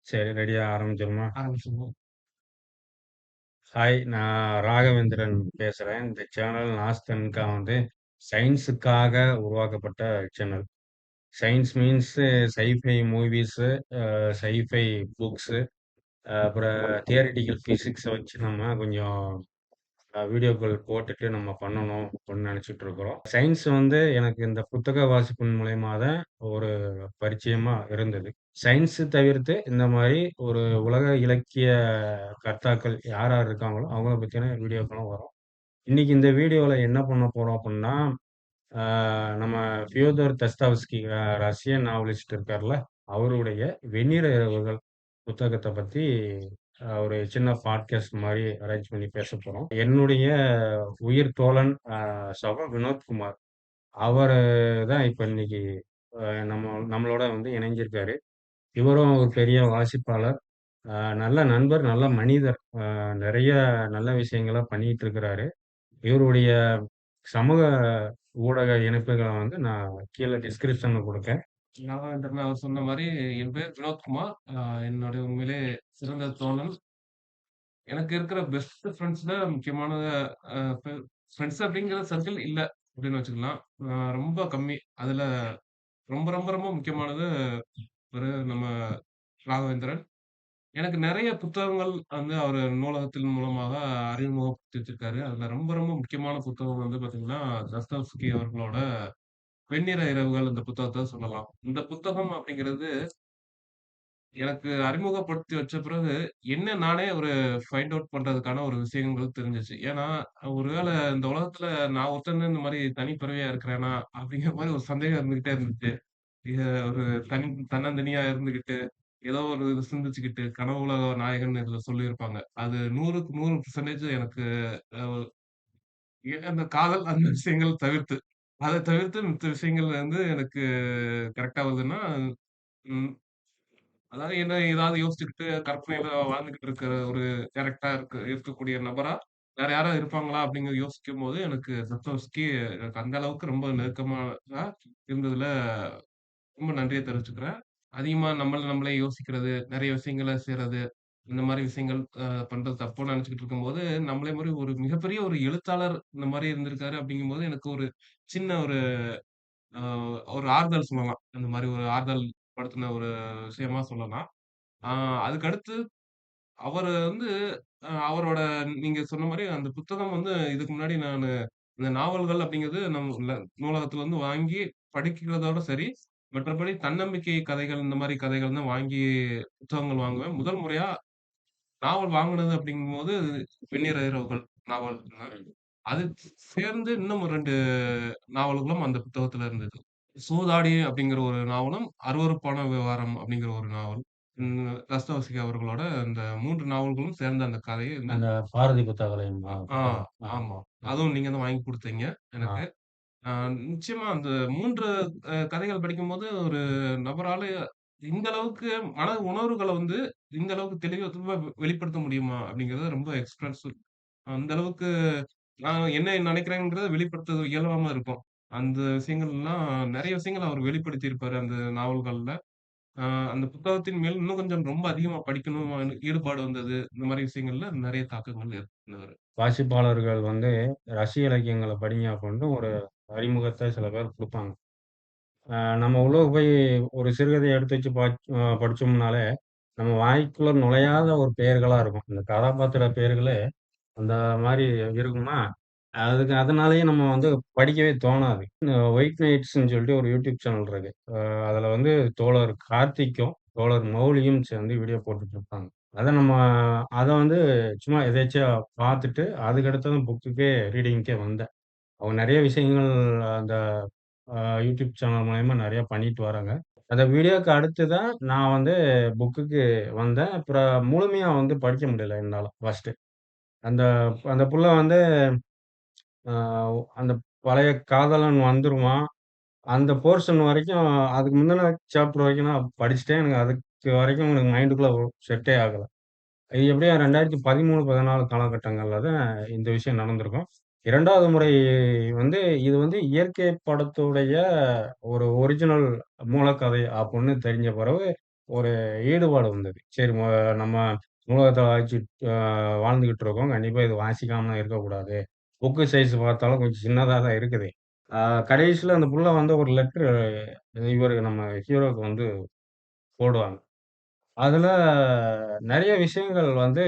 சரி, ரெடியா ஆரம்பிச்சிருமா? ஆரம்பிச்சுருவோம். ஹாய், நான் ராகவேந்திரன் பேசுறேன். இந்த சேனல் நாஸ்தன்கா வந்து சயின்ஸுக்காக உருவாக்கப்பட்ட channel. Science means sci fi movies, sci fi books, அப்புறம் தியரிட்டிக்கல் பிசிக்ஸ வச்சு நம்ம கொஞ்சம் வீடியோக்கள் போட்டுட்டு நம்ம பண்ணணும் அப்படின்னு நினைச்சிட்டு இருக்கிறோம். சயின்ஸ் வந்து எனக்கு இந்த புத்தக வாசிப்பின் மூலியமா தான் ஒரு பரிச்சயமா இருந்தது. சயின்ஸ் தவிர்த்து இந்த மாரி ஒரு உலக இலக்கிய கர்த்தாக்கள் யார் யார் இருக்காங்களோ, அவங்கள பத்தின வீடியோக்களும் வரும். இன்னைக்கு இந்த வீடியோல என்ன பண்ண போறோம் அப்புட்ன்னா, ஆ நம்ம ஃபியோதர் தஸ்தாவஸ்கி ரஷ்ய நாவலிஸ்ட் இருக்கார்ல, அவருடைய "வெண்ணிற இரவுகள்" புத்தகத்த பத்தி ஒரு சின்ன பாட்காஸ்ட் மாரி அரேஞ்ச் பண்ணி பேசப் போறோம். என்னுடைய உயிர் தோழன் சகோ வினோத்குமார். அவரு தான் இப்ப இன்னைக்கு அ நம்மளோட வந்து இணைஞ்சிருக்காரு. இவரும் ஒரு பெரிய வாசிப்பாளர். அ நல்ல நண்பர், நல்ல மனிதர். நெறைய நல்ல விஷயங்கள பண்ணிட்டு இருக்கிறாரு. இவருடைய சமூக ஊடக இணைப்புகள வந்து நான் கீழ டிஸ்கிரிப்ஷன்ல குடுக்கேன். நான் இந்த நான் சொன்ன மாரி என் பேர் வினோத்குமார். என்னுடைய உண்மையிலே சிறந்த தோழன். எனக்கு இருக்கிற பெஸ்ட் ஃப்ரெண்ட்ஸ்ல முக்கியமான அ ஃப் ஃப்ரெண்ட்ஸ் அப்படிங்கிற சர்க்கிள் இல்ல அப்படின்னு வச்சுக்கலாம். ரொம்ப கம்மி. அதுல ரொம்ப ரொம்ப ரொம்ப முக்கியமானது நம்ம ராகவேந்திரன். எனக்கு நெறைய புத்தகங்கள் வந்து அவரு நூலகத்தின் மூலமாக அறிமுகப்படுத்தி வச்சிருக்காரு. அதுல ரொம்ப ரொம்ப முக்கியமான புத்தகம் வந்து பார்த்தீங்கன்னா, தஸ்தவஸ்கி அவர்களோட "வெண்ணிற இரவுகள்" இந்த புத்தகத்த சொல்லலாம். இந்த புத்தகம் அப்படிங்கிறது எனக்கு அறிமுகப்படுத்தி வச்ச பிறகு, என்ன நானே ஒரு ஃபைண்ட் அவுட் பண்றதுக்கான ஒரு விஷயங்கள் தெரிஞ்சுச்சு. ஏன்னா, ஒருவேள இந்த உலகத்துல நான் ஒருத்தன் தான் இந்த மாரி தனிப்பிறவியா இருக்கிறேனா? அப்படிங்கிற மாரி ஒரு சந்தேகம் இருந்துகிட்டே இருந்துச்சு. ஒரு தன்னந்தனியா இருந்துகிட்டு, ஏதோ ஒரு இது சிந்திச்சுக்கிட்டு, கனவு உலக நாயகன் இதுல சொல்லியிருப்பாங்க. அது 100க்கு 100% எனக்கு அ அந்த காதல் அந்த விஷயங்கள் தவிர்த்து. அத தவிர்த்து மித்த விஷயங்கள் வந்து எனக்கு கரெக்ட்டா வருதுன்னா, ம் அதாவது என்ன ஏதாவது யோசிச்சுக்கிட்டு, கற்பனையில வாழ்ந்துகிட்டு இருக்கிற ஒரு கேரக்டரா இருக்கக்கூடிய நபரா, வேற யாராவது இருப்பாங்களா? அப்படிங்கிறத யோசிக்கும்போது, எனக்கு தஸ்தவஸ்கி எனக்கு அந்த அளவுக்கு ரொம்ப நெருக்கமானதா இருந்ததுல ரொம்ப நன்றிய தெரிவிச்சுக்கிறேன். அதிகமா நம்மள நம்மளே யோசிக்கிறது, நெறைய விஷயங்கள செய்றது, இந்த மாரி விஷயங்கள் பண்றது தப்புன்னு நெனச்சுக்கிட்டு இருக்கும்போது, நம்மளே மாரி ஒரு மிகப்பெரிய ஒரு எழுத்தாளர் இந்த மாரி இருந்திருக்காரு அப்படிங்கும்போது, எனக்கு ஒரு சின்ன அ ஒரு ஆறுதல் சொல்லலாம். அந்த மாரி ஒரு ஆறுதல் படுத்தின ஒரு விஷயமா சொல்லலாம். ஆ அதுக்கு அடுத்து அவரு வந்து அவரோட நீங்க சொன்ன மாரி அந்த புத்தகம் வந்து இதுக்கு முன்னாடி இந்த நாவல்கள் அப்படிங்கிறது நூலகத்துல வந்து வாங்கி படிக்கிறதோட சரி. மற்றபடி தன்னம்பிக்கை கதைகள், இந்த மாரி கதைகள் தான் வாங்கி புத்தகங்கள் வாங்குவேன். முதல் முறையா நாவல் வாங்குனது அப்படிங்கும்போது, "வெண்ணிற இரவுகள்" நாவல் தான். அது சேர்ந்து இன்னும் 2 நாவல்களும் அந்த புத்தகத்துல இருந்தது. "சூதாடி" அப்படிங்கிற ஒரு நாவலும், "அருவருப்பான விவகாரம்" அப்படிங்கிற ஒரு நாவல். தஸ்தவஸ்கி அவர்களோட இந்த 3 நாவல்களும் சேர்ந்த அந்த கதை வந்து அந்த பாரதி புத்தகாலயம் அ ஆ புத்தகம். ஆமா. அ, அதுவும் நீங்க தான் வாங்கி குடுத்தீங்க ஆ. எனக்கு. ஆ நிச்சயமா அந்த 3 கதைகள் படிக்கும்போது ஒரு நபரால இந்த அளவுக்கு மன உணர்வுகள வந்து இந்த அளவுக்கு தெளிவா வெளிப்படுத்த முடியுமா? அப்படிங்கிறது ரொம்ப எக்ஸ்பிரசிவ். அந்த அளவுக்கு நான் என்ன நினைக்கிறேங்கிறத வெளிப்படுத்துறது இயல்பாம இருக்கும். அந்த விஷயங்கள்லாம் நெறைய விஷயங்கள அவர் வெளிப்படுத்தியிருப்பாரு அந்த நாவல்கள்ல. ஆ அந்த புத்தகத்தின் மேல் இன்னும் கொஞ்சம் ரொம்ப அதிகமா படிக்கணும் ஈடுபாடு வந்தது. இந்த மாரி விஷயங்கள்ல நெறைய தாக்கங்கள் ஏற்படுத்தினவரு. வாசிப்பாளர்கள் வந்து ரஷ்ய இலக்கியங்கள படிங்க அப்புட்ன்ட்டு ஒரு அறிமுகத்த சில பேர் குடுப்பாங்க. நம்ம உள்ள போய் ஒரு சிறுகதைய எடுத்து வச்சு படிச்சோம்னாலே, நம்ம வாய்க்குள்ள நுழையாத ஒரு பெயர்களா இருக்கும். இந்த கதாபாத்திர பெயர்களே அந்த மாரி இருக்குமா, அதனாலேயே நம்ம வந்து படிக்கவே தோணாது. ஒயிட் நைட்ஸ்ன்னு சொல்லிட்டு ஒரு யூடியூப் சேனல் இருக்கு. அதுல வந்து தோழர் கார்த்திக்கும், தோழர் மௌலியும் சேர்ந்து வீடியோ போட்டுட்டு இருப்பாங்க. அத நம்ம அத வந்து சும்மா எதேர்ச்சையா பார்த்துட்டு, அதுக்கு அடுத்து தான் புக்குக்கே ரீடிங்க்கே வந்தேன். அவங்க நெறைய விஷயங்கள் அந்த அ யூடியூப் சேனல் மூலியமா நெறைய பண்ணிட்டு வராங்க. அந்த வீடியோக்கு அடுத்து தான் நான் வந்து புக்குக்கு வந்தேன். அப்புறம் முழுமையா வந்து படிக்க முடியல என்னால ஃபர்ஸ்ட்டு. அந்த அந்த புள்ள வந்து அ அந்த பழைய காதலன் வந்துருவான். அந்த போர்ஷன் வரைக்கும் அதுக்கு முந்தின சாப்டர் வரைக்கும் நான் படிச்சுட்டேன். எனக்கு அதுக்கு வரைக்கும் எனக்கு மைண்டுக்குள்ள செட்டே ஆகல. இது எப்படியும் 2013, 14 காலகட்டங்கள்ல தான் இந்த விஷயம் நடந்திருக்கும். 2வது முறை வந்து இது வந்து இயற்கை படத்துடைய ஒரு ஒரிஜினல் மூலக்கதை அப்புட்ன்னு தெரிஞ்ச பிறகு, ஒரு ஈடுபாடு வந்தது. சரி நம்ம நூலகத்த அ வாழ்ந்துகிட்டு இருக்கோம். கண்டிப்பா இது வாசிக்காம இருக்கக்கூடாது. புக்கு சைஸ் பார்த்தாலும் கொஞ்சம் சின்னதா தான் இருக்குது. ஆ கடைசில அந்த புள்ள வந்து ஒரு லெட்டரு இவருக்கு நம்ம ஹீரோக்கு வந்து போடுவாங்க. அதுல நெறைய விஷயங்கள் வந்து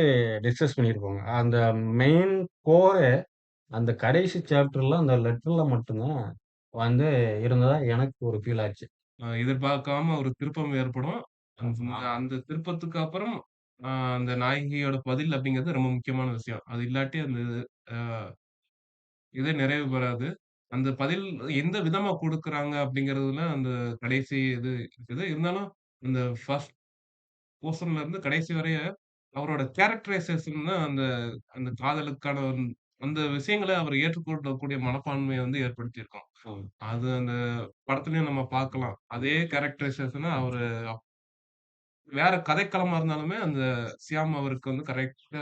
டிஸ்கஸ் பண்ணியிருப்பாங்க. அந்த மெயின் கோரே அந்த கடைசி சாப்டர்ல அந்த லெட்டர்ல மட்டும் தான் வந்து இருந்ததா எனக்கு ஒரு ஃபீல் ஆச்சு. எதிர்பார்க்காம ஒரு திருப்பம் ஏற்படும். ஆமா. அந்த திருப்பத்துக்கு அப்புறம் அ அந்த நாயகியோட பதில் அப்படிங்கிறது ரொம்ப முக்கியமான விஷயம். அது இல்லாட்டி அந்த அ இதே நிறைவு பெறாது. அந்த பதில் எந்த விதமா குடுக்குறாங்க அப்படிங்கிறதுல அந்த கடைசி இது இருக்குது. இருந்தாலும் இந்த ஃபர்ஸ்ட் போர்ஷன்ல இருந்து கடைசி வரைய அவரோட கேரக்டரைசேஷன் தான் அந்த அந்த காதலுக்கான அந்த விஷயங்கள அவர் ஏற்றுக்கொள்ளக்கூடிய மனப்பான்மைய வந்து ஏற்படுத்தியிருக்கும். ம். அது அந்த படத்துலயும் நம்ம பார்க்கலாம். அதே கேரக்டரைசேஷன அவரு வேற கதைக்களமா இருந்தாலுமே, அந்த சியாம் அவருக்கு வந்து கரெக்ட்டா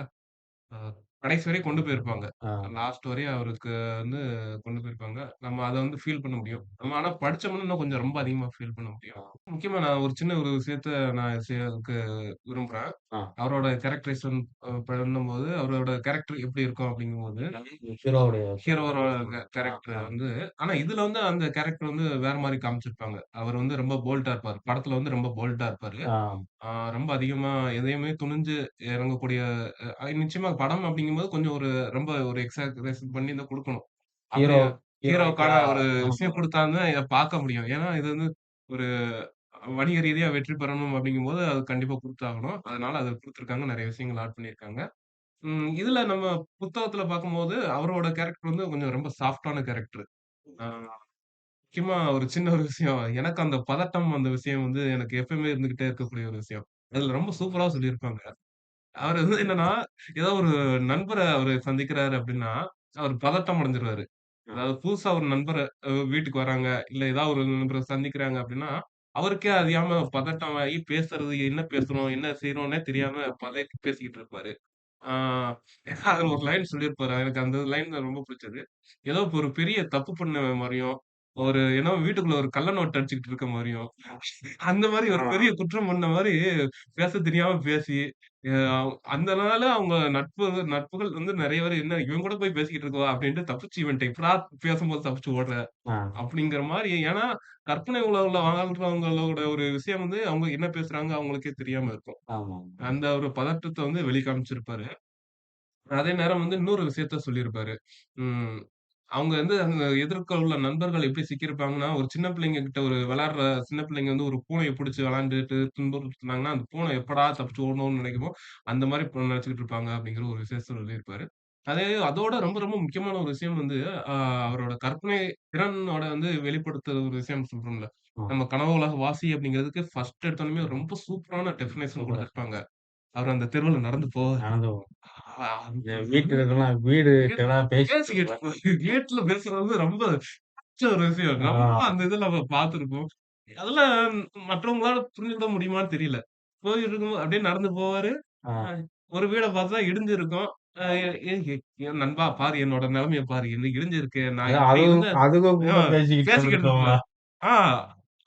அ கடைசி வரையும் கொண்டு போயிருப்பாங்க. ஆ. லாஸ்ட் வரையும் அவருக்கு வந்து கொண்டு போயிருப்பாங்க. நம்ம அத வந்து ஃபீல் பண்ண முடியும். நம்ம ஆனா படிச்சோம்னா இன்னும் கொஞ்சம் ரொம்ப அதிகமா ஃபீல் பண்ண முடியும். ஆ. முக்கியமா நான் ஒரு சின்ன ஒரு விஷயத்த நான் செய்யறதுக்கு விரும்புறேன். ஆ. அவரோட கேரக்டரைசேஷன் பண்ணும்போது, அவரோட கேரக்டர் எப்படி இருக்கும் அப்படிங்கும்போது, ஹீரோவுடைய ஹீரோவோட ஆ, கேரக்டர் ஆ. வந்து ஆனா இதுல வந்து அந்த கேரக்டர் வந்து வேற மாரி காமிச்சிருப்பாங்க. அவர் வந்து ரொம்ப போல்டா இருப்பாரு. படத்துல வந்து ரொம்ப போல்டா இருப்பாரு. ஆ. ஆ ரொம்ப அதிகமா எதையுமே துணிஞ்சு இறங்கக்கூடிய நிச்சயமா படம் அப்படிங்கும்போது கொஞ்சம் ஒரு ரொம்ப ஒரு எக்ஸாஜரேஷன் பண்ணி தான் குடுக்கணும். அப்படி ஹீரோ ஹீரோக்கான ஹீரோயிக்கா ஒரு விஷயம் குடுத்தா தான் இத பார்க்க முடியும். ஏன்னா, இது வந்து ஒரு வணிக ரீதியா வெற்றி பெறணும் அப்படிங்கும்போது, அது கண்டிப்பா குடுத்தாகணும். அதனால அத குடுத்துருக்காங்க. நெறைய விஷயங்கள் ஆட் பண்ணியிருக்காங்க. இதுல நம்ம புத்தகத்துல பார்க்கும்போது, அவரோட கேரக்டர் வந்து கொஞ்சம் ரொம்ப சாஃப்ட்டான கேரக்டர். ஆ முக்கியமா ஒரு சின்ன ஒரு விஷயம். எனக்கு அந்த பதட்டம் அந்த விஷயம் வந்து எனக்கு எப்பவுமே இருந்துகிட்டே இருக்கக்கூடிய ஒரு விஷயம். அதுல ரொம்ப சூப்பரா சொல்லியிருப்பாங்க. அவரு வந்து என்னன்னா, ஏதோ ஒரு நண்பர அவரு சந்திக்கிறாரு அப்டின்னா, அவரு பதட்டம் அடைஞ்சிருவாரு. ஆ. அதாவது புதுசா ஒரு நண்பர வீட்டுக்கு வராங்க, இல்ல ஏதாவது ஒரு நண்பர சந்திக்கிறாங்க அப்டின்னா, அவருக்கே அறியாம பதட்டமாகி பேசுறது, என்ன பேசுறோம், என்ன செய்றோம்னே தெரியாம பதறி பேசிக்கிட்டு இருப்பாரு. ஆ அதுல ஒரு லைன் சொல்லியிருப்பாரு. எனக்கு அந்த லைன் தான் ரொம்ப பிடிச்சது. ஏதோ இப்ப ஒரு பெரிய தப்பு பண்ண மாரியும், ஒரு ஏதோ வீட்டுக்குள்ள ஒரு கள்ள நோட்டு அடிச்சுக்கிட்டு இருக்க மாரியும், அந்த மாரி ஒரு ஆ. பெரிய குற்றம் பண்ண மாரி பேச தெரியாம பேசி, அ அதனால அவங்க நட்புகள் வந்து நெறைய பேர் "என்ன இவன் கூட போய் பேசிக்கிட்டு இருக்கவா?" அப்படின்ட்டு தப்பிச்சு இவன்ட்ட எப்படா பேசும்போது தப்பிச்சு ஓடுற? ஆ. அப்படிங்கிற மாரி ஏன்னா, கற்பனை உலகுல வாழ்றவங்களோட ஒரு விஷயம் வந்து அவங்க என்ன பேசுறாங்க அவங்களுக்கே தெரியாம இருக்கும். ஆமா. அந்த ஒரு பதட்டத்த வந்து வெளி காமிச்சிருப்பாரு. அதே நேரம் வந்து இன்னொரு விஷயத்த சொல்லியிருப்பாரு. ம். அவங்க வந்து அந்த எதிர்க்க உள்ள நண்பர்கள் எப்படி சிக்கியிருப்பாங்கன்னா, ஒரு சின்ன பிள்ளைங்க கிட்ட ஒரு விளையாடுற சின்ன பிள்ளைங்க வந்து ஒரு பூனைய புடிச்சு விளையாண்டுட்டு துன்புறுத்துனாங்கன்னா, அந்த பூனை எப்படா தப்பிச்சு ஓடணும்னு நினைக்குமோ, அந்த மாரி நினைச்சுக்கிட்டு இருப்பாங்க அப்படிங்கிற ஒரு விஷயத்த சொல்லியிருப்பாரு. அதோட ரொம்ப ரொம்ப முக்கியமான ஒரு விஷயம் வந்து, அ அவரோட கற்பனை திறனோட வந்து வெளிப்படுத்துற ஒரு விஷயம் சொல்றோம்ல. ம். நம்ம கனவு உலக வாசி அப்படிங்கிறதுக்கு ஃபர்ஸ்ட் எடுத்தோனமே ரொம்ப சூப்பரான டெஃபினேஷன் சூப்பரா. குடுத்திருப்பாங்க. அவர் அந்த தெருவுல நடந்து போவாரு. நடந்து ஆ இந்த அது வந்து வீட்டுக்கெல்லாம் வீடுட்டலாம் பேசிட்டு பேசிக்கிட்டு இருப்பேன். கேட்ல பேசுறது வந்து ரொம்ப பிடிச்ச ஒரு விஷயம். நம்ம ஆ. அந்த இதுல நம்ம பார்த்திருப்போம். அதெல்லாம் மற்றவங்களால புரிஞ்சுக்கிட முடியுமான்னு தெரியல. போயிட்டு இருக்கும்போது அப்படியே நடந்து போவாரு. ஆ. அ ஒரு வீட பார்த்தா இடிஞ்சிருக்கும். அ எ எ எ "நண்பா பாரு என்னோட நிலைமைய பாரு. என்ன இடிஞ்சிருக்கு. நான் அதான் இப்படி அதுவும் இருந்தேன்." அதுவும் அ கூட பேசிக்கிட்டு பேசிக்கிட்டு இருப்பாங்களா? இருப்பாரு. ஆ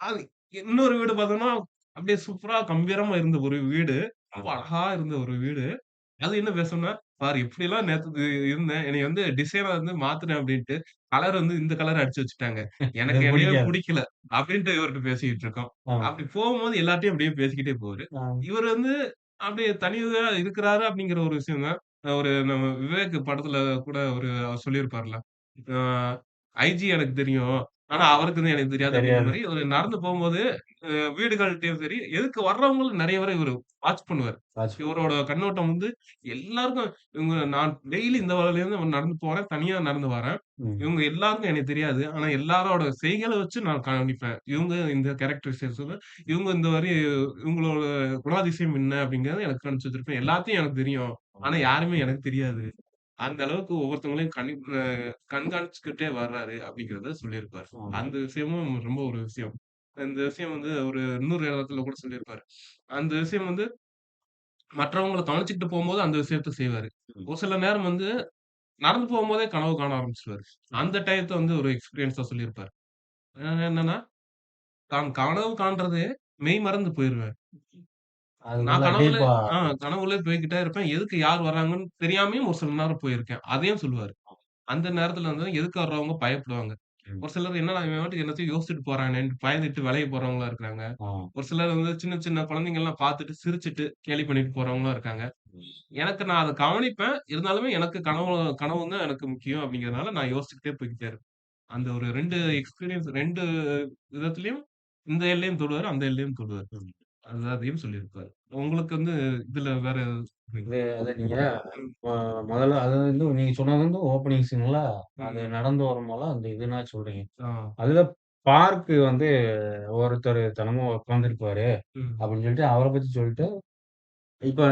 அது இன்னொரு வீடு பார்த்தோம்னா, அப்படியே சூப்பரா கம்பீரமா இருந்த ஒரு வீடு. ஆ. ரொம்ப அழகா இருந்த ஒரு வீடு. அது என்ன பேசும்னா, "பாரு இப்படிலாம் நேத்து இருந்தேன். என்னைய வந்து டிசைனா வந்து மாத்துனேன் அப்படின்ட்டு, கலர் வந்து இந்த கலர் அடிச்சு வச்சுட்டாங்க. அது எனக்கு என்னையவே பிடிக்காது. புடிக்கல." அப்படின்ட்டு இவர்ட்ட பேசிக்கிட்டு இருக்கோம். ஆமா. அப்படி போகும்போது எல்லார்ட்டயும் அப்படியே பேசிக்கிட்டே போவாரு. ஆ. இவரு வந்து அப்படியே தனியா இருக்கிறாரு அப்படிங்கிற ஒரு விஷயம் தான். ஒரு நம்ம விவேக் படத்துல கூட ஒரு அவர் சொல்லியிருப்பார்ல. ஆ ஐஜி எனக்கு தெரியும். ஆனா அவருக்கு தான் எனக்கு தெரியாது அப்படின்ற தெரியாது. மாரி ஒரு நடந்து போம்போது வீடுகள்ட்டயும் சரி, எதுக்கு வர்றவங்களும் நெறைய பேர இவரு வாட்ச் பண்ணுவாரு. வாட்ச் இவரோட கண்ணோட்டம் வந்து எல்லாருக்கும் இவங்க நான் டெய்லி இந்த வழியிலேருந்து நடந்து போறேன். தனியா நடந்து வரேன். ம். இவங்க எல்லாருக்கும் எனக்கு தெரியாது. ஆனா எல்லாரோட செய்கைகள வச்சு நான் கணிப்பேன். இவங்க இந்த கேரக்டரைசேஷன் இவங்க இந்த மாரி இவங்களோட குணாதிசயம் என்ன அப்படிங்கிறத எனக்கு கணிச்சு வச்சிருப்பேன். எல்லாத்தையும் எனக்கு தெரியும். ஆனா யாருமே எனக்கு தெரியாது. அந்த அளவுக்கு ஒவ்வொருத்தவங்களையும் கண்காணிச்சுக்கிட்டே வர்றாரு அப்படிங்கிறத சொல்லியிருப்பாரு. ஆமா. அந்த விஷயமும் ரொம்ப ஒரு விஷயம். இந்த விஷயம் வந்து ஒரு இன்னொரு இடத்துல கூட சொல்லியிருப்பாரு. அந்த விஷயம் வந்து மற்றவங்கள கவனிச்சுக்கிட்டு போம்போது அந்த விஷயத்த செய்வாரு. ம். ஒரு சில நேரம் வந்து நடந்து போம்போதே கனவு காண ஆரம்பிச்சுருவாரு. ம். அந்த டயத்த வந்து ஒரு எக்ஸ்பீரியன்ஸா சொல்லியிருப்பாரு. என்னன்னா, தான் கனவு காண்றதே மெய் மறந்து போயிருவேன். நான் அதுக்குள்ள கனவுல டீப்பா கனவுல போய்க்கிட்டே இருப்பேன். எதுக்கு யார் வராங்கன்னு தெரியாமயும் ஒரு சில நேரம் போயிருக்கேன். அதையும் சொல்லுவாரு. அந்த நேரத்துல வந்து எதுக்க வர்றவங்க பயப்படுவாங்க. ம். ஒரு சிலர் என்னடா இவன் பாட்டுக்கு என்னத்தையும் யோசிச்சுட்டு போறானேன்ட்டு பயந்துட்டு விலகி போறவங்களா இருக்காங்க. ஆ. ஒரு சிலர் வந்து சின்ன சின்ன குழந்தைங்கலாம் பார்த்துட்டு சிரிச்சுட்டு கேலி பண்ணிட்டு போறவங்களும் இருக்காங்க. நான் அத கவனிப்பேன். இருந்தாலுமே எனக்கு கனவு கனவு தான் எனக்கு முக்கியம் அப்படிங்கிறதுனால நான் யோசிச்சுக்கிட்டே போய்க்கிட்டே இருப்பேன். அந்த ஒரு 2 எக்ஸ்பீரியன்ஸ் 2 விதத்திலயும் இந்த எல்லையும் தொடுவாரு, அந்த எல்லையும் தொடுவாரு. ம். அதையும் சொல்லியிருப்பாரு. உங்களுக்கு வந்து இதுல வேற அத நீங்க ம், மொ முதல்ல அது வந்து நீங்க சொன்னது வந்து ஓப்பனிங் சீன்ல அது ம். நடந்து வரும்போல அந்த இதுனா சொல்றீங்க. ஆ. அதுல பார்க்கு வந்து ஒருத்தரு தினமும் உட்கார்ந்திருப்பாரு ம். அப்படின்னு சொல்லிட்டு அவர பத்தி சொல்லிட்டு, இப்ப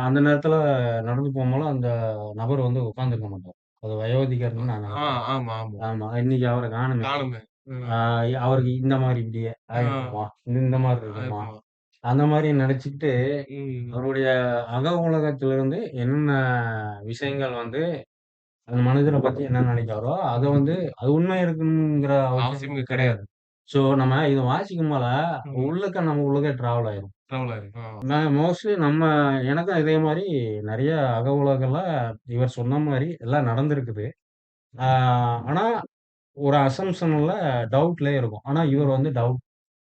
அந்த நேரத்துல நடந்து போம்போது அந்த நபர் வந்து உட்கார்ந்திருக்க மாட்டாரு. அது அ வயோதிகர்ன்னு நான் ஆ நெனைக்கிறேன். ஆமா, ஆமா. ஆமா. இன்னைக்கு அவர காணுமே. காணுமே. ஆ ம். அவருக்கு இந்த மாரி இப்படியே ஆ. ஆயிருக்குமா? இந்த மாரி இருக்குமா? இருக்குமா. அந்த மாரி நெனச்சுக்கிட்டு, ம். அவருடைய அக உலகத்திலிருந்து என்னென்ன விஷயங்கள் வந்து அந்த மனிதர பத்தி என்ன நெனைக்கிறாரோ, அத வந்து அது உண்மை இருக்குங்கிற அவசியம் அவசியமே கிடையாது. கிடையாது. ஸோ நம்ம இத வாசிக்கும்போல ம். நம்ம உள்ளுக்க டிராவல் ஆயிரும். ட்ராவல் ஆயிருக்கு. மோஸ்ட்லி எனக்கும் இதே மாரி நெறைய அக உலகங்கள்ல இவர் சொன்ன மாரி எல்லாம் நடந்திருக்குது. ஆ ஆனா ஒரு அசம்ப்ஷன்ல டவுட்லயே இருக்கும். ஆனா இவர் வந்து டவுட்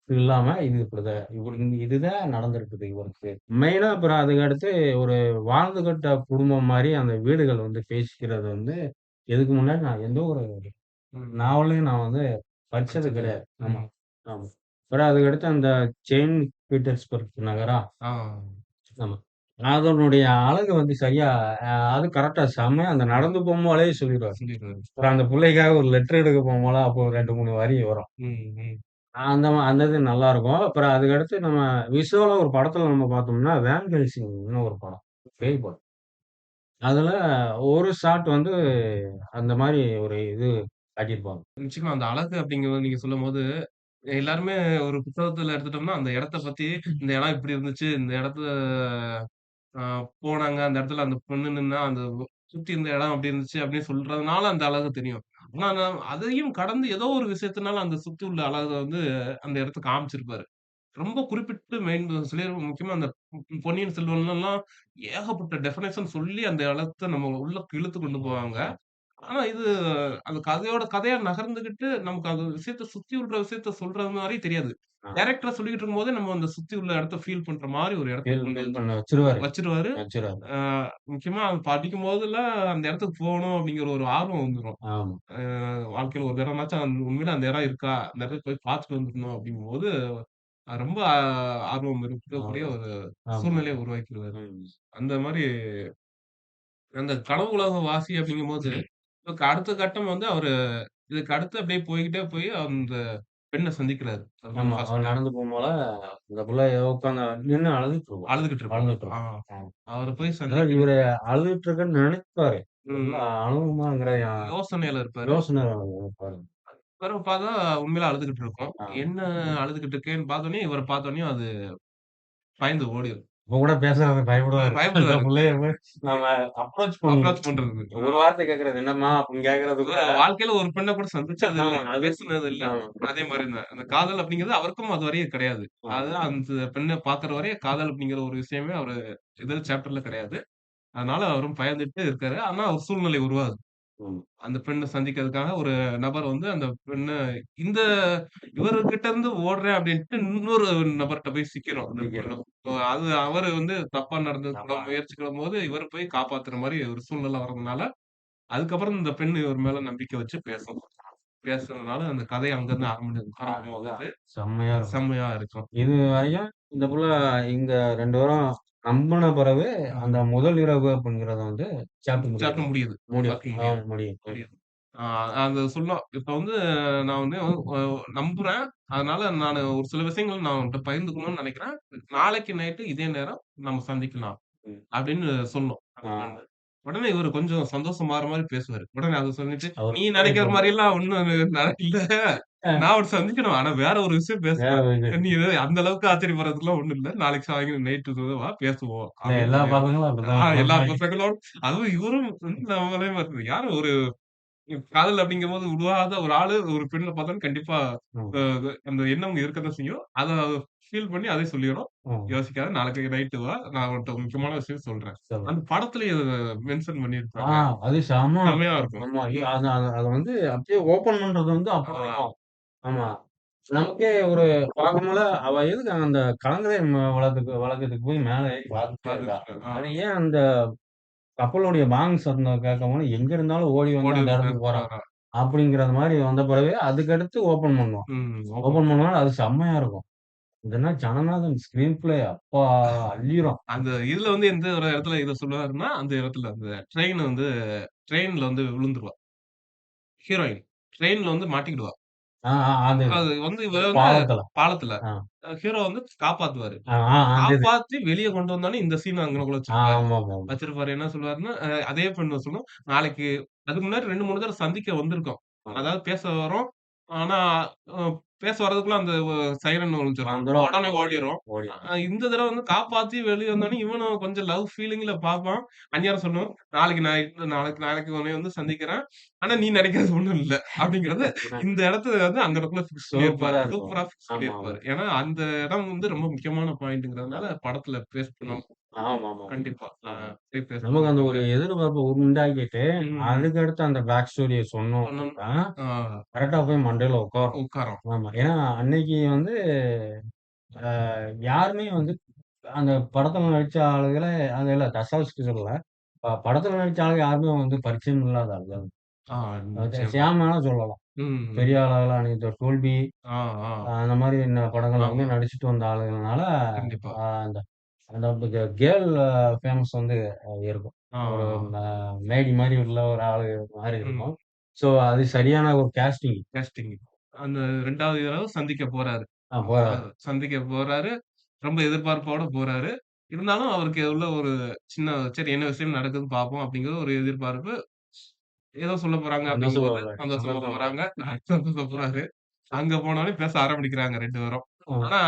இல்லாம இது இப்படிதான் இதுதான் நடந்திருக்குது இவருக்கு. மெயினா அப்புறம் அதுக்கு அடுத்து ஒரு வாழ்ந்துகட்ட குடும்பம் மாரி அந்த வீடுகள் வந்து பேசிக்கிறது வந்து, இதுக்கு முன்னாடி நான் எந்த ஒரு ம். நாவலையும் நான் வந்து படிச்சது படிச்சது இல்ல. கிடையாது. ஆமா, ம். ஆமா. அப்புறம் அதுக்கடுத்து அந்த செயின்ட் பீட்டர்ஸ்பர்க் நகரா? ஆ. ஆமா. அதனுடைய அழகு வந்து சரியா அது கரெக்ட்டா செம்மையா அந்த நடந்து போம்போதே சொல்லிருவாரு. சொல்லிருவாரு. அப்புறம் அந்த புள்ளைக்காக ஒரு லெட்டர் எடுக்க போம்போல, அப்போ 2, 3 வரி வரும். ம். ம். அந்த இது நல்லாருக்கும். அப்புறம் அதுக்கடுத்து நம்ம விஷுவலா ஒரு படத்துல நம்ம பார்த்தோம்னா, வேன் ஹெல்சிங்ன்னு ஒரு படம். பேய் படம். அதுல ஒரு ஷாட் வந்து அந்த மாரி ஒரு இது காட்டியிருப்பாங்க. நிச்சயமா அந்த அழகு அப்படிங்கிறது நீங்க சொல்லும்போது, எல்லாருமே ஒரு புத்தகத்துல எடுத்துட்டோம்னா, அந்த இடத்த பத்தி, இந்த இடம் இப்படி இருந்துச்சு, இந்த இடத்துல ஆ போனாங்க, அந்த இடத்துல அந்த பொண்ணு நின்னா, அந்த சுத்தி இருந்த இடம் அப்படி இருந்துச்சு அப்படின்னு சொல்றதுனால அந்த அழகு தெரியும். ஆனா அதையும் கடந்து ஏதோ ஒரு விஷயத்தினால அந்த சுத்தி உள்ள அழக வந்து அந்த இடத்த காமிச்சிருப்பாரு. ரொம்ப குறிப்பிட்டு முக்கியமா அந்த பொன்னியின் செல்வன்லலாம் ஏகப்பட்ட டெஃபனேஷன் சொல்லி அந்த இடத்த நம்ம உள்ளுக்கு இழுத்து கொண்டு போவாங்க. ஆமா. ஆனா இது அந்த கதையோட கதையா நகர்ந்துகிட்டு, நமக்கு அது விஷயத்த சுத்தி உள்ள விஷயத்த சொல்றது மாரி தெரியாது. ஆ. டைரக்டரா சொல்லிக்கிட்டு இருக்கும்போதே, நம்ம அந்த சுத்தி உள்ள இடத்த ஃபீல் பண்ற மாரி ஒரு இடத்துக்கு ஃபீல் கொண்டு ஃபீல் வந்து பண்ண வச்சுருவாரு. வச்சுருவாரு. வச்சுருவாரு. ஆ முக்கியமா அது படிக்கும்போதெல்லாம் அந்த இடத்துக்கு போகணும் அப்படிங்கிற ஒரு ஆர்வம் வந்துரும். ஆமா. வாழ்க்கையில ஒரு தடவனாச்சும் உண்மையில அந்த இடம் இருக்கா? அந்த இடத்துக்கு போய் பார்த்துட்டு வந்துரணும் அப்படிங்கும்போது, ரொம்ப ஆர்வம் இருக்கக்கூடிய ஆமா. ஒரு ஆமா. சூழ்நிலைய உருவாக்கிருவாரு. ம். அந்த மாரி அந்த கனவு உலக வாசி அப்படிங்கும்போது, இதுக்கு அடுத்த கட்டம் வந்து அவரு இதுக்கு அடுத்து அப்படியே போய்க்கிட்டே போய் அந்த பெண்ண சந்திக்கிறாரு. ஆமா. ஃபர்ஸ்ட் அவர் டைம். நடந்து போம்போல, அந்த புள்ள ஏதோ உட்காந்து நின்னு அழுதுட்டு இருக்கும். அழுதுகிட்டு இருக்கும். அழுதுட்டு ஆ. இருக்கும். ஆமா. அவர போய் அதாவது சந்திக்கணும். இவரு அழுதுட்டு இருக்கேன்னு நெனைப்பாரு. உள்ள ம். அழுவுமாங்கிற யோசனையில இருப்பாரு. யோசனை இருப்பாரு. பிறகு பார்த்தா உண்மையிலே அழுதுகிட்டு இருக்கும். ஆ. என்ன அழுதுகிட்டு இருக்கேன்னு பார்த்தோனே, இவர பார்த்தோனயும் அது பயந்து ஓடிரும். இப்ப கூட பேசுறதுக்கு பயப்படுவாரு. அந்த பயப்படுவாரு. புள்ளைய போய் நம்ம அப்ரோச் பண்ணணும். அப்ரோச் பண்றதுக்கு. ஒரு வார்த்தை கேட்கறது, "என்னம்மா?" அப்படின்னு கேட்கறது கூட வாழ்க்கையில ஒரு பெண்ண கூட சந்திச்சது இல்ல. ஆமா. அது பேசுனது இல்ல. ஆமா. அதே மாரி தான். அந்த காதல் அப்படிங்கிறது அவருக்கும் அதுவரையும் கிடையாது. ஆமா. அதுதான் அந்த பெண்ண பார்க்குற வரையும் காதல் அப்படிங்கிற ஒரு விஷயமே அவரு சாப்டர்ல கிடையாது. அதனால அவரும் பயந்துட்டு இருக்காரு. ஆனா ஒரு சூழ்நிலை உருவாகுது. ம். அந்த பெண்ண சந்திக்கிறதுக்காக ஒரு நபர் வந்து அந்த பெண்ண இந்த இவருகிட்ட இருந்து ஓடுறேன் அப்டின்ட்டு இன்னொரு நபர்ட்ட போய் சிக்கிறோம். அந்த பொண்ணு. சீக்கிரம். அது அவரு வந்து தப்பா நடந்துக்க ஆமா. முயற்சிக்கும்போது, இவரு போய் காப்பாத்துற மாரி ஒரு சூழ்நிலை வரதுனால, அதுக்கப்புறம் இந்த பெண் இவர் மேல நம்பிக்கை வச்சு பேசும். பேசுனதுனால அந்த கதை அங்கருந்து ஆரம்பமாகுது. செம்மையா இருக்கும். செம்மையா இருக்கும். இது வரையும் இந்த புள்ள இங்க 2 பேரும் நம்புன பிறகு, அந்த ம். முதல் இரவு அப்படிங்கிறத வந்து சாப்டர் சாப்டர் முடிக்கிறாங்க. முடியுது. முடியும். பாக்க முடியுது. முடியும். ம். முடியுது. ஆ அது சொல்லும். இப்ப வந்து நான் வந்து நம்புறேன். அதனால நானு ஒரு சில விஷயங்கள் நான் உன்ட்ட பகிர்ந்துக்கணும்னு நெனைக்கிறேன். நாளைக்கு நைட்டு இதே நேரம் நம்ம சந்திக்கலாம். ம். அப்படின்னு சொல்லும். அந்த ஆ. பெண்ணு. உடனே இவரு கொஞ்சம் சந்தோஷமாற மாரி பேசுவாரு. உடனே அத சொல்லிட்டு, "நீ அவருக்கு புரிய நெனைக்கிற போகுது. மாரிலாம் ஒண்ணும் இல்ல. அ நான் உன்ன சந்திக்கணும். ஆனா வேற ஒரு விஷயம் வேற பேசலாம். இது. நீ அந்த அளவுக்கு ஆச்சரியப்படுறதுக்குலாம் ஒண்ணும் இல்ல. நாளைக்கு சாயங்காலம் நைட்டு வா பேசுவோம்." இல்ல அப்படின்னு எல்லா சொல்லிருவாரு. பசங்களும் அப்படித்தான் எல்லா இருப்பாங்க. பசங்களோடும் அதுவும் இவரும் நம்மளே மாரி யாரும் ஒரு காதல் அப்படிங்கும்போது உருவாகாத ஒரு ஆளு ஒரு பெண்ண பார்த்தோனே கண்டிப்பா ம். அந்த எண்ணம் இருக்கத்தான் செய்யும். அத ஃபீல் பண்ணி அதே சொல்லிரும். ம். யோசிக்காத நாளைக்கு நைட்டு வா! நான் உன்ட்ட ஒரு முக்கியமான விஷயம் சொல்றேன். சொல்லுங்க. அந்த படத்திலேயே அத மென்ஷன் ஆ பண்ணியிருப்பாங்க. அது செம செம்மையா இருக்கும். ஆமா. ம். அத அத அத வந்து அப்படியே ஓப்பன் பண்றது வந்து ஆ அப்படி இருக்கும். ஆமா. நமக்கே ஒரு பார்க்கும்போது அவ எதுக்கு அந்த கலங்கரை வளாகத்துக்கு போய் மேல ஏறி பார்த்துட்டே இருக்கா? பார்த்துட்டு அது ஏன் அந்த கப்பலுடைய பாங் சத்தம் கேட்கும்போது எங்க இருந்தாலும் ஓடி வந்து ஓடி அந்த வந்து இடத்துக்கு போறான். போறா. அப்படிங்கிறது மாரி வந்த பிறகு அதுக்கடுத்து ஓப்பன் பண்ணுவான். ஓப்பன் ஓப்பன் பண்ணும்போது அது செம்மையா இருக்கும். இதுனா ஜனநாதன் ஸ்கிரீன் பிளே அப்பா அள்ளிரும். அந்த இதுல வந்து எந்த ஒரு இடத்துல இத சொல்லுவாருன்னா, அந்த இடத்துல அந்த ட்ரெயின்ல வந்து விழுந்துருவா. ஹீரோயின். ட்ரெயின்ல வந்து மாட்டிக்கிடுவா. அது அது வந்து இவ வந்து பாலத்துல. பாலத்துல. ஆ. ஹீரோ வந்து காப்பாத்துவாரு. அந்த இது. காப்பாத்தி வெளிய கொண்டு வந்தோனே இந்த சீன் அங்கனக்குள்ள வச்சிருப்பாரு. ஆமாமாமா. வச்சிருப்பாரு. என்ன சொல்லுவாருன்னா, அதே பெண்ணு சொல்லும், நாளைக்கு அதுக்கு முன்னாடி 2, 3 தடவ சந்திக்க வந்திருக்கோம். ம். அதாவது பேச வரோம். ஆனா, அ பேச வரதுக்குள்ள அந்த சைரன் ஒலிச்சிரும். வந்துரும் உடனே ஓடிரும். ஓடிரும். இந்த தடவ வந்து காப்பாத்தி வெளிய வந்தோனே, இவனும் கொஞ்சம் லவ் ஃபீலிங்ல பார்ப்பான். அந்நியாரம் சொல்லும், நாளைக்கு நாளைக்கு உன்னைய வந்து சந்திக்கிறேன். ஆனா நீ நினைக்கிறது ஒண்ணும் இல்ல. அப்படிங்கிறது இந்த இடத்துல வந்து அந்த இடத்துல ஃபிக்ஸ் பண்ணியிருப்பாரு. சூப்பரா இருக்கும். சூப்பரா ஃபிக்ஸ் ஆமாமா. பண்ணியிருப்பாரு. ஏன்னா, அந்த இடம் வந்து ரொம்ப முக்கியமான பாயிண்ட்ங்கிறதுனால படத்துல பேஸ் ம். பண்ணுவாங்க. ஆமாமாமா. கண்டிப்பா. ஆமா. அப்படியே பேஸ் நமக்கு அந்த பண்ணியிருப்பாங்க. ஒரு எதிர்பார்ப்ப உண்டாக்கிட்டு, ம். அதுக்கு அடுத்து அந்த பேக் ஸ்டோரிய சொன்னோம் சொன்னோம். அப்படின்னா, ஆ கரெக்ட்டா போய் மண்டையில உட்காரும். உட்காரும். ஆமா. ஏன்னா, அன்னைக்கு வந்து அ யாருமே வந்து அந்த படத்துல நடிச்ச ஆளுகள அது இல்ல தசால்ஸ்க்கு சொல்லல. படத்துல நடிச்ச ஆளுங்க யாருமே வந்து பரிச்சயம் இல்லாத ஆளுங்க. நிச்சயமா. சியாமான்னு சொல்லலாம். ம். பெரிய ஆளாகலாம் அன்னைக்கு டோல்பி ஆ, ஆ. அந்த மாரி படங்கள்ல வந்து ஆமா. நடிச்சுட்டு வந்த ஆளுங்கனால, கண்டிப்பா. அந்த அந்த கேர்ள் ஃபேமஸ் வந்து இருக்கும். ஆ, ஒரு ஆ. ம மேடி மாரி உள்ள ஒரு ஆளு மாரி ம். இருக்கும். ஸோ அது சரியான ஒரு கேஸ்டிங். கேஸ்டிங். அந்த 2வது தடவ சந்திக்க போறாரு. அ போறாரு. சந்திக்க போறாரு. ரொம்ப எதிர்பார்ப்போட போறாரு. இருந்தாலும் அவருக்கு உள்ள ஒரு சின்ன சரி என்ன விஷயம் நடக்குதுன்னு பார்ப்போம் அப்படிங்கிற ஒரு எதிர்பார்ப்பு. ஏதோ சொல்ல போறாங்க அப்படிங்கும்போது சந்தோஷப்படுறாரு. சந்தோஷமா சந்தோஷப்படுறாரு. போறாங்க. சந்தோஷமா போறாரு. அங்க போனோனே பேச ஆரம்பிக்கிறாங்க 2 பேரும். ம். ஆனா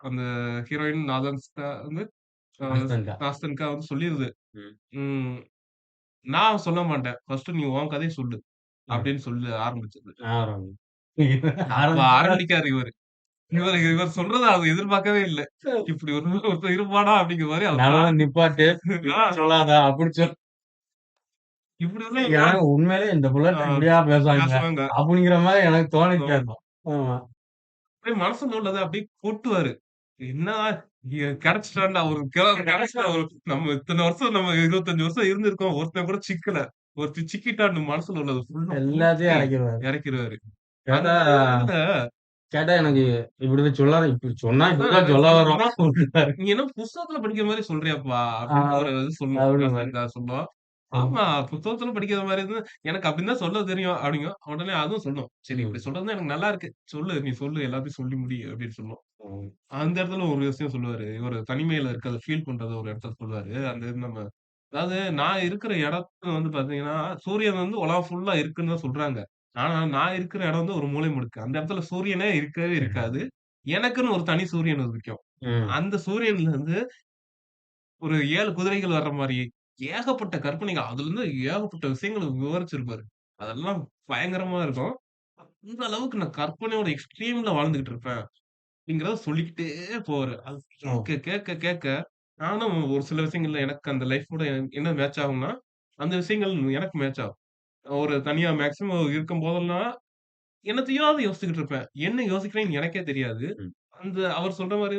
அந்த ஹீரோயின் நாதன்ஸ்கா வந்து அ அஸ்தன்டா. நாஸ்தன்கா வந்து சொல்லிருது. ம். ம். நான் சொல்ல மாட்டேன். ஃபர்ஸ்ட்டு நீ உன் கதைய சொல்லு. ம். அப்படின்னு சொல்ல ஆரம்பிச்சது. ஆரம்பி அப்ப ஆரம்பிச்சா ஆரம்பிக்காரு இவரு. இவர் சொல்றத அவ எதிர்பார்க்கவே இல்ல. இப்படி ஒருத்தன் இருப்பானா அப்படிங்கிற மாரி அவ நடனம் நிப்பாட்டு. ஆ இப்படி சொல்லாத. அப்படி சொல் இப்படி வந்து எனக்கு உண்மையிலே இந்த ஆ புல்லட் இப்படியா பேசுவாய்ங்க. பேசுவாங்க. அப்படிங்கிற மாரி எனக்கு தோணிட்டே ம். இருக்கும். ஆமா. அப்படியே மனசுல உள்ளத அப்படியே கொட்டுவாரு. என்னடா கிடைச்சிட்டான்டா ஒரு கிடைச்சிட்டான் ஒரு நம்ம இத்தன வருஷம் நம்ம 25 வருஷம் இருந்திருக்கோம். ஒருத்தன் கூட சிக்கல. ஒருத்தன் சிக்கிட்டான்னு மனசுல உள்ளது ஃபுல்லா எல்லாத்தையும் கொட்டி இறக்கிருவாரு. இறக்கிருவாரு. கேட்டா அந்த இதுல கேட்டா எனக்கு இப்படிதான் சொல்லாத. இப்படி சொன்னா இப்படிதான் அதான் சொல்ல சொல்ல வரும். வரான். அப்படின்றாரு. "நீ என்ன புஸ்தகத்துல படிக்கிற மாரி சொல்றியாப்பா?" ஆ அப்படின்னு ஒரு இது சொல்லும். அப்படிம்பாரு. நாசர் சொல்லும். ம். ஆமா, புத்தகத்துல படிக்கிற மாரி இருந்து எனக்கு அப்படின்னு தான் சொல்ல தெரியும் அப்படிங்கும். உடனே அதுவும் சொல்லும். "சரி இப்படி ம். சொல்றது தான் எனக்கு நல்லா இருக்கு. சொல்லு நீ சொல்லு எல்லாத்தையும் சொல்லி முடி" அப்படின்னு சொல்லும். ம். அந்த இடத்துல ஒரு விஷயம் சொல்லுவாரு. இவரு தனிமையில இருக்கிறத ஃபீல் பண்றத ஒரு இடத்துல சொல்லுவாரு. அந்த இது நம்ம அதாவது நான் இருக்கிற இடத்துல வந்து பார்த்தீங்கன்னா, சூரியன் வந்து உலகம் ஃபுல்லா இருக்குன்னு தான் சொல்றாங்க. ஆனா நான் இருக்கிற இடம் வந்து ஒரு மூலை முடுக்கு. அந்த இடத்துல சூரியனே இருக்கவே இருக்காது. எனக்குன்னு ஒரு தனி சூரியன் உதிக்கும். ம். அந்த சூரியன்ல இருந்து ஒரு 7 குதிரைகள் வர்ற மாரி, ஏகப்பட்ட கற்பனைகள். அதுலருந்து ஏகப்பட்ட விஷயங்கள விவரிச்சிருப்பாரு. அதெல்லாம் பயங்கரமா இருக்கும். அந்த அளவுக்கு நான் கற்பனையோட எக்ஸ்ட்ரீம்ல வாழ்ந்துகிட்டு இருப்பேன். அப்படிங்கிறத சொல்லிக்கிட்டே போவாரு. அது ம். கேட்க நானும் ஒரு சில விஷயங்கள்ல எனக்கு அந்த லைஃபோட என்ன மேட்ச் ஆகும்னா, அந்த விஷயங்கள் எனக்கு மேட்ச் ஆகும். ஒரு தனியா மேக்ஸிமம் இருக்கும்போதெல்லாம் என்னத்தையாவது யோசிச்சுக்கிட்டு இருப்பேன். என்ன யோசிக்கிறேன்னு எனக்கே தெரியாது. ம். அந்த அவர் சொல்ற மாரி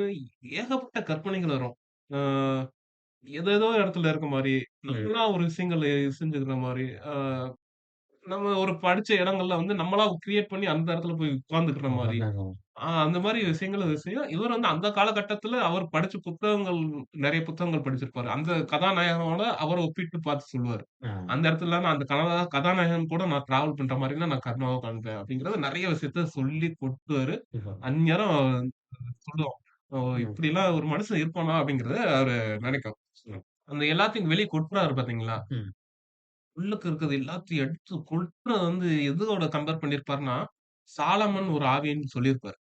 ஏகப்பட்ட கற்பனைகள் வரும். ஆ ஏதேதோ இடத்துல இருக்க மாரி, ம். நம்மளா ஒரு விஷயங்கள் செஞ்சுக்கிற மாரி, நம்ம ஒரு படிச்ச இடங்கள்ல வந்து நம்மளா கிரியேட் பண்ணி அந்த இடத்துல போய் உட்கார்ந்துக்கிற மாரி. அந்த மாரி விஷயம். இவர் வந்து அந்த காலகட்டத்துல அவர் படிச்ச புத்தகங்கள் நெறைய புத்தகங்கள் படிச்சிருப்பாரு. அந்த கதாநாயகனோட அவர ஒப்பிட்டு பார்த்து சொல்லுவாரு. ஆ. அந்த இடத்துல நான் அந்த கதாநாயகன் கூட நான் டிராவல் பண்ற மாரிலாம் நான் கனவு காண்பேன் அப்படிங்கிறத நெறைய விஷயத்த சொல்லி கொட்டுவாரு. சூப்பர். அந்நேரம் சொல்லுவோம். ஓ! ம். இப்படிலாம் ஒரு மனுஷன் இருப்பானா அப்படிங்கிறத அவரு நெனைக்கும். ம். அந்த எல்லாத்தையும் வெளிய கொட்டுறாரு பார்த்தீங்களா? ம். உள்ளுக்கு இருக்கிறது எல்லாத்தையும் எடுத்து கொட்டுறது வந்து எதோட கம்பேர் பண்ணியிருப்பாருன்னா, சாலமன் ஒரு ஆவின்னு சொல்லியிருப்பாரு.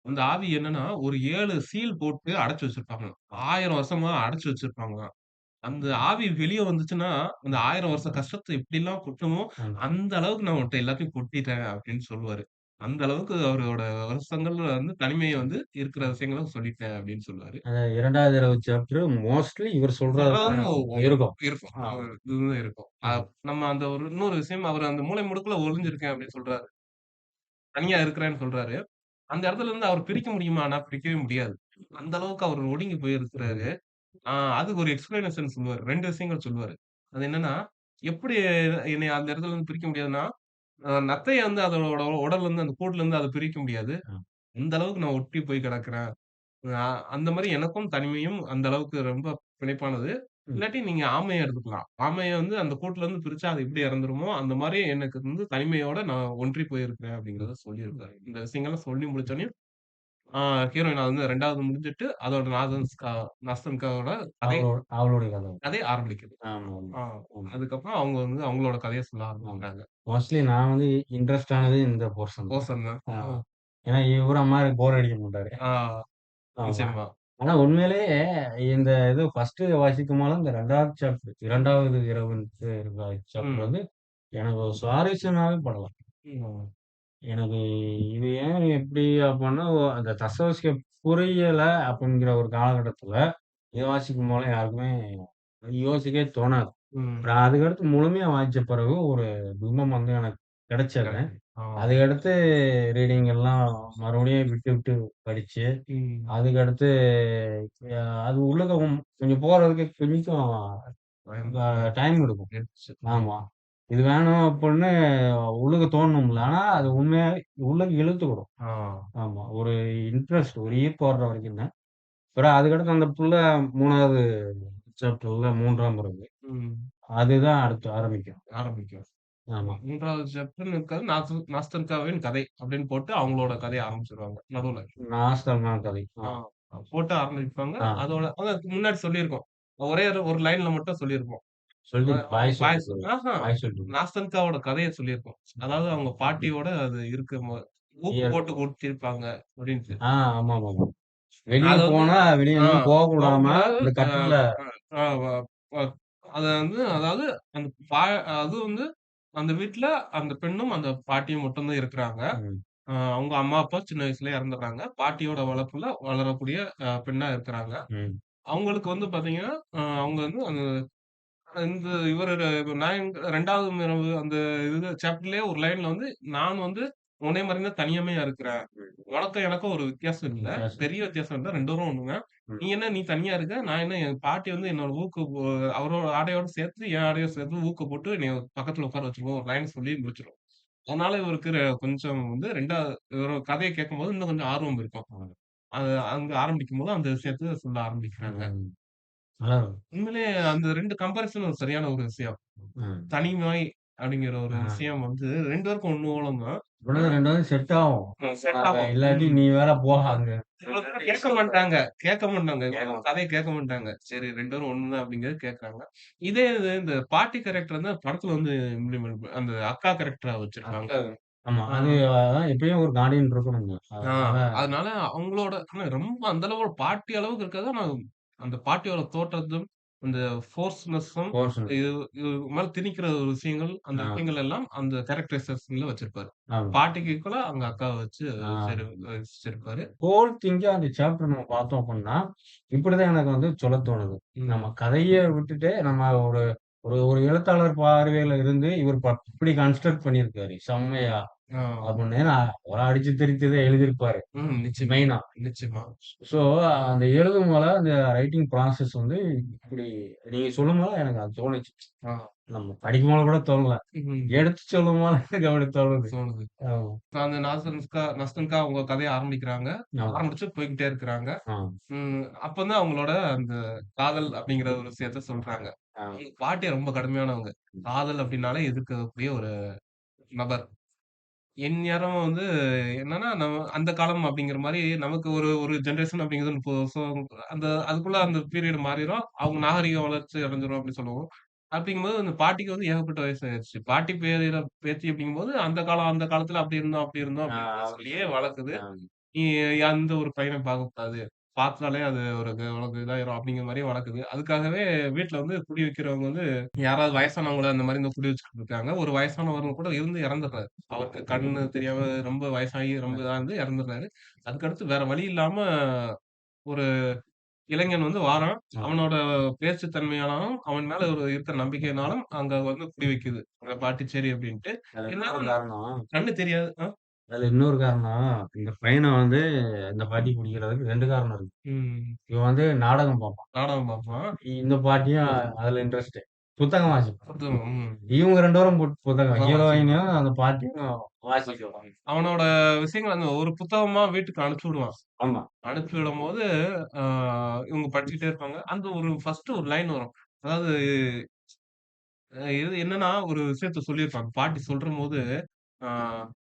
அந்த ஆவி என்னன்னா, ஒரு 7 சீல் போட்டு அடைச்சு வச்சிருப்பாங்களாம். 1000 வருஷமா அடைச்சு வச்சிருப்பாங்களாம். அந்த ஆவி வெளிய வந்துச்சுன்னா, அந்த 1000 வருஷ கஷ்டத்த எப்படிலாம் கொட்டுமோ, ஆமா. அந்த அளவுக்கு நான் உன்ட்ட எல்லாத்தையும் கொட்டிட்டேன் அப்படின்னு சொல்லுவாரு. அந்த அளவுக்கு அவரோட வருஷங்கள்ல வந்து தனிமைய வந்து இருக்கிற விஷயங்கள சொல்லிட்டேன் அப்படின்னு சொல்லுவாரு. அந்த 2வது இரவு சாப்டர் மோஸ்ட்லி இவர் சொல்றது சொல்றதும் தான் இருக்கும். இருக்கும். ஆமா. இதுதான் இருக்கும். ம். நம்ம அந்த ஒரு இன்னொரு விஷயம் அவரு அந்த மூலை முடுக்குல ஒளிஞ்சிருக்கேன் அப்படின்னு சொல்றாரு. தனியா இருக்கிறேன்னு சொல்றாரு. அந்த இடத்துல இருந்து அவர் பிரிக்க முடியுமான்னா, பிரிக்கவே முடியாது. அந்த அளவுக்கு அவர் ஒடுங்கி போய் இருக்கிறாரு. ம். அதுக்கு ஒரு எக்ஸ்ப்ளனேஷன் சொல்லுவாரு. 2 விஷயங்கள் சொல்லுவாரு. அது என்னன்னா, எப்படி என்னைய அந்த இடத்துல இருந்து பிரிக்க முடியாதுன்னா, நத்தைய வந்து அதோட உடல்ல இருந்து அந்த கூட்டுல இருந்து அத பிரிக்க முடியாது. ஆ. அந்த அளவுக்கு நான் ஒட்டி போய் கிடக்கிறேன். அ அந்த மாரி எனக்கும் தனிமையும் அந்த அளவுக்கு ரொம்ப பிணைப்பானது. ம். இல்லாட்டி நீங்க ஆமைய எடுத்துக்கலாம். ஆமைய வந்து அந்த கூட்டுல இருந்து பிரிச்சா அது எப்படி இறந்துருமோ, அந்த மாரி எனக்கு வந்து தனிமையோட நான் ஒன்றி போயிருக்கிறேன் ம். அப்படிங்கிறத சொல்லியிருக்காரு. இந்த விஷயங்கள்லாம் சொல்லி முடிச்சோனயும், ஆ ஹீரோயின் அது வந்து 2வது முடிஞ்சுட்டு, அதோட நாஸ்தன்காவோட கதை அவளுடைய கதை. கதை ஆரம்பிக்குது. ஆமாமா. ஆ ஆமா. அதுக்கப்புறம் அவங்க வந்து அவங்களோட கதைய சொல்ல ஆமா. ஆரம்பிக்கிறாங்க. மோஸ்ட்லி நான் வந்து இன்ட்ரெஸ்ட் ஆனது இந்த போர்ஷன் தான். ஓசன் தான். ஆ. ஏன்னா இவர மாரி போர் அடிக்க மாட்டாரு. ஆ ஆமா. நிச்சயமா. ஆனா உண்மையிலேயே இந்த இது ஃபர்ஸ்ட் வாசிக்கும்போது இந்த 2வது சாப்டர் 2வது இரவுன்ட்டு இருக்க சாப்டர் ம். வந்து எனக்கு ஒரு சுவாரஸ்யமாவே படல. ம். எனக்கு இது ஏன் எப்படி அப்பன்னா, அந்த தஸ்தோவஸ்கி புரியல அப்படிங்கிற ஒரு காலகட்டத்தில, இத வாசிக்கும்போது யாருக்குமே யோசிக்கவே தோணாது. ம். அப்புறம் அதுக்கடுத்து முழுமையா வாசிச்ச பிறகு ஒரு பிம்பம் வந்து எனக்கு கிடைச்சது. கரெக்ட். ஆ. அதுக்கடுத்து ரீடிங் எல்லாம் மறுபடியும் விட்டு, விட்டு படிச்சு, ம். அதுக்கடுத்து அது உள்ளுக கொஞ்சம் போறதுக்கு கொஞ்சம் பயம் அ டைம் எடுக்கும். ஆயிடுச்சு. ஆமா. இது வேணும் அப்புட்ன்னு உள்ளுக தோணும்ல. ஆனா அது உண்மையா உள்ளுக்கு இழுத்துக்கிடும். ஆ. ஆமா. ஒரு இன்ட்ரெஸ்ட் ஒரு ஈர்ப்பு வர்ற வரைக்கும் தான். அப்புறம் அதுக்கடுத்து அந்த புள்ள 3வது சாப்டர்ல 3ஆம் பிறகு. ம். அதுதான் அடுத்து ஆரம்பிக்கும். ஆரம்பிக்கும். ஆமா. 3வது சாப்டர்ன்னு இருக்காது. நாஸ்தன்காவின் கதை அப்படின்னு போட்டு அவங்களோட கதைய ஆரம்பிச்சுருவாங்க. நடுவுல. நாஸ்தால்கான் கதை. ஆ. போட்டு ஆரம்பிப்பாங்க. ஆ. அதோட முன்னாடி சொல்லியிருக்கோம். ஒரே ஒரு லைன்ல மட்டும் சொல்லியிருப்போம். சொல்லி அவங்க பாய் பாய்ஸ் சொல்லிட்டு பாய் சொல்லிட்டு. நாஸ்தன்காவோட கதைய சொல்லியிருக்கோம். அதாவது அவங்க பாட்டியோட அது ஊக்கு இயற் போட்டு குடுத்திருப்பாங்க அப்டின்ட்டு. ஆமாமாமா. வெளிய அத வந்து போனா வெளிய ஆ எங்கேயும் போக விடாம போகக்கூடாது. இந்த அ கட்டில்ல அ வ அ அத வந்து அதாவது அந்த பா அது வந்து அந்த வீட்ல அந்த பெண்ணும், அந்த பாட்டியும் மட்டும் தான் இருக்கிறாங்க. ம், அவங்க அம்மா, அப்பா சின்ன வயசுலயே இறந்துடுறாங்க. பாட்டியோட வளர்ப்புல வளரக்கூடிய பெண்ணா இருக்கிறாங்க. ம். அவங்களுக்கு வந்து பார்த்தீங்கன்னா, அவங்க வந்து அந்த இந்த இவரு நான் 2வது இரவு அந்த சாப்டர்லயே ஒரு லைன்ல வந்து, "நான் வந்து உன்னை மாரி தான் தனிமையா இருக்கிறேன். உனக்கும் எனக்கும் ஒரு வித்தியாசம் இல்ல. வித்தியாசம். பெரிய வித்தியாசம் இல்ல. 2 பேரும் ஒண்ணுதான். ம். நீ தனியா இருக்க. நான் என்ன என் பாட்டி வந்து என்னோட அவரோட ஆடையோட சேர்த்து, என் ஆடையோட சேர்த்து போட்டு என்னைய பக்கத்துல உட்கார வச்சுருவோம்." ஒரு லைன் சொல்லி முடிச்சிரும். அதனால இவருக்கு கொஞ்சம் வந்து 2வது இவரு கதைய கேட்கும்போது இன்னும் கொஞ்சம் ஆர்வம் இருக்கும். ஆ. அது அங்க ஆரம்பிக்கும்போது அந்த விஷயத்த சொல்ல ஆரம்பிக்கிறாங்க. ம். நல்லா உண்மையிலேயே அந்த 2 கம்பேரிசன் ஒரு சரியான ஒரு விஷயம். ம். தனிமை அப்படிங்கிற ஒரு ஆ. விஷயம் வந்து 2 பேருக்கும் ஒண்ணு போல தான். ஆ இவ்வளவு 2 பேரும் செட் ஆகும். செட் ஆகும். இல்லாட்டி ம். நீ வேற போ அங்க. இவ்வளவு தூரம் கேட்க மாட்டாங்க. கேட்க மாட்டாங்க. இவ்வளவு கதைய கேட்க மாட்டாங்க. சரி 2 பேரும் ஒண்ணு தான் அப்படிங்கிறது கேட்கறாங்க. இதே இது இந்த பாட்டி கேரக்டர் வந்து படத்துல வந்து இம்ப்ளிமெண்ட் அந்த அக்கா கேரக்டரா வச்சிருக்காங்க. அக்கா ஆமா. ஆ. அது அதான் எப்பயும் ஒரு கார்டியன் இருக்கணுங்க. ஆ அதனால அதனால அவங்களோட ஆனா ரொம்ப அந்த அளவு பாட்டி அளவுக்கு இருக்காது. ஆனா அந்த பாட்டியோட தோற்றத்தும், அந்த ஃபோர்ஸ்னஸும் போர்ஷன். இது இது மேல திணிக்கிற ஒரு விஷயங்கள், அந்த ஆ. விஷயங்கள் எல்லாம் அந்த கேரக்டரைசேஷன்ல வச்சிருப்பாரு. ஆமா. பாட்டிக்கு ஈக்குவலா அங்க அக்காவ வச்சு ஆ. வச்சிருப்பாரு. ஹோல் திங்கா அந்த சாப்டர் நம்ம பார்த்தோம் அப்டின்னா, இப்படிதான் எனக்கு வந்து சொல்லத் தோணுது. நம்ம ம். கதைய விட்டுட்டு நம்ம ஒரு ஒரு ஒரு எழுத்தாளர் பார்வையில இருந்து இவர் இப்படி கன்ஸ்ட்ரக்ட் பண்ணியிருக்காரு. ம். செம்மையா ஆ. அப்படின்னு நான் ஒரு அடிச்சு திருத்தி எழுதியிருப்பாரு. நிச்சயமா, மெயினா. நிச்சயமா. ஸோ அந்த எழுதும்போது அந்த ரைட்டிங் ப்ராசஸ் வந்து இப்படி நீங்க சொல்லும்போது எனக்கு அது தோணுச்சு. ஆ. நம்ம படிக்கும்போது கூட தோணல. ம். எடுத்து சொல்லும்போது எனக்கு அப்படி தோணுது. தோணுது. ஆமா. அந்த நஸ்தன்கா அவங்க கதைய ஆரம்பிக்கிறாங்க. ஆமா. ஆரம்பிச்சு போய்க்கிட்டே இருக்கிறாங்க. ஆ. அப்பதான் அவங்களோட அந்த காதல் அப்படிங்கிற ஒரு விஷயத்த சொல்றாங்க. ஆ. அவங்க பாட்டி ரொம்ப கடுமையானவங்க. காதல் அப்படின்னாலே எதிர்க்கக்கூடிய ஒரு நபர். எந்நேரமும் வந்து என்னன்னா, நம்ம அந்த காலம் அப்படிங்கிற மாரி நமக்கு ஒரு ஒரு ஜெனரேஷன் அப்படிங்கிறது 30 வருஷம் அந்த அதுக்குள்ள அந்த பீரியட் மாறிரும். அவங்க நாகரீகம் வளர்ச்சி அடைஞ்சிரும் அப்படின்னு சொல்லுவோம். அப்படிங்கும்போது அந்த பாட்டிக்கு வந்து ஏகப்பட்ட வயசு ஆயிருச்சு. பாட்டி பேத்தி அப்படிங்கும்போது அந்த காலத்துல அப்படி இருந்தோம், அப்படி இருந்தோம் ஆ. அப்படின்னு சொல்லியே வளர்க்குது. ஆ. நீ அந்த ஒரு பையன பார்க்கக்கூடாது. பார்த்தாலே அது ஒரு உனக்கு இதாயிரும் அப்படிங்கிற மாரியே வளர்க்குது. அதுக்காகவே வீட்ல வந்து குடி வைக்கிறவங்க வந்து யாராவது வயசானவங்கள அந்த மாரி இந்த குடி வச்சுக்கிட்டு இருக்காங்க. ஒரு வயசானவரும் கூட இருந்து இறந்துடுறாரு. அவருக்கு கண்ணு தெரியாம ரொம்ப வயசாகி ரொம்ப இதா இருந்து இறந்துடுறாரு. அதுக்கடுத்து வேற வழி இல்லாம ஒரு இளைஞன் வந்து வாரான். அவனோட பேச்சு தன்மையாலும், அவன் மேல ஒரு இருக்கிற நம்பிக்கையினாலும் அங்க வந்து குடி வைக்குது. அந்த பாட்டி சரி அப்டின்ட்டு. அதுல இன்னொரு இருந்தாலும் காரணம் கண்ணு தெரியாது. அதுல இன்னொரு காரணம், இந்த பையன வந்து இந்த பாட்டி பிடிக்கிறதுக்கு 2 காரணம் இருக்கு. ம். இவன் வந்து நாடகம் பார்ப்பான். நாடகம் பார்ப்பான். இந்த பாட்டியும் அதுல இன்ட்ரெஸ்ட். புத்தகம் வாசிப்பான். புத்தகம். இவங்க 2 பேரும் புத்தகம். வாசிப்பான். ஹீரோயினியும் அந்த பாட்டியும் வாசிக்குவாங்க. அவனோட விஷயங்கள் அந்த ஒரு புத்தகமா வீட்டுக்கு அனுப்பிச்சு விடுவான். ஆமா. அனுப்பி விடும்போது, ஆ இவங்க படிச்சுக்கிட்டே இருப்பாங்க. அந்த ஒரு ஃபர்ஸ்ட் ஒரு லைன் வரும். அதாவது இது என்னன்னா, ஒரு விஷயத்த சொல்லியிருப்பாங்க. பாட்டி சொல்றம்போது, ஆ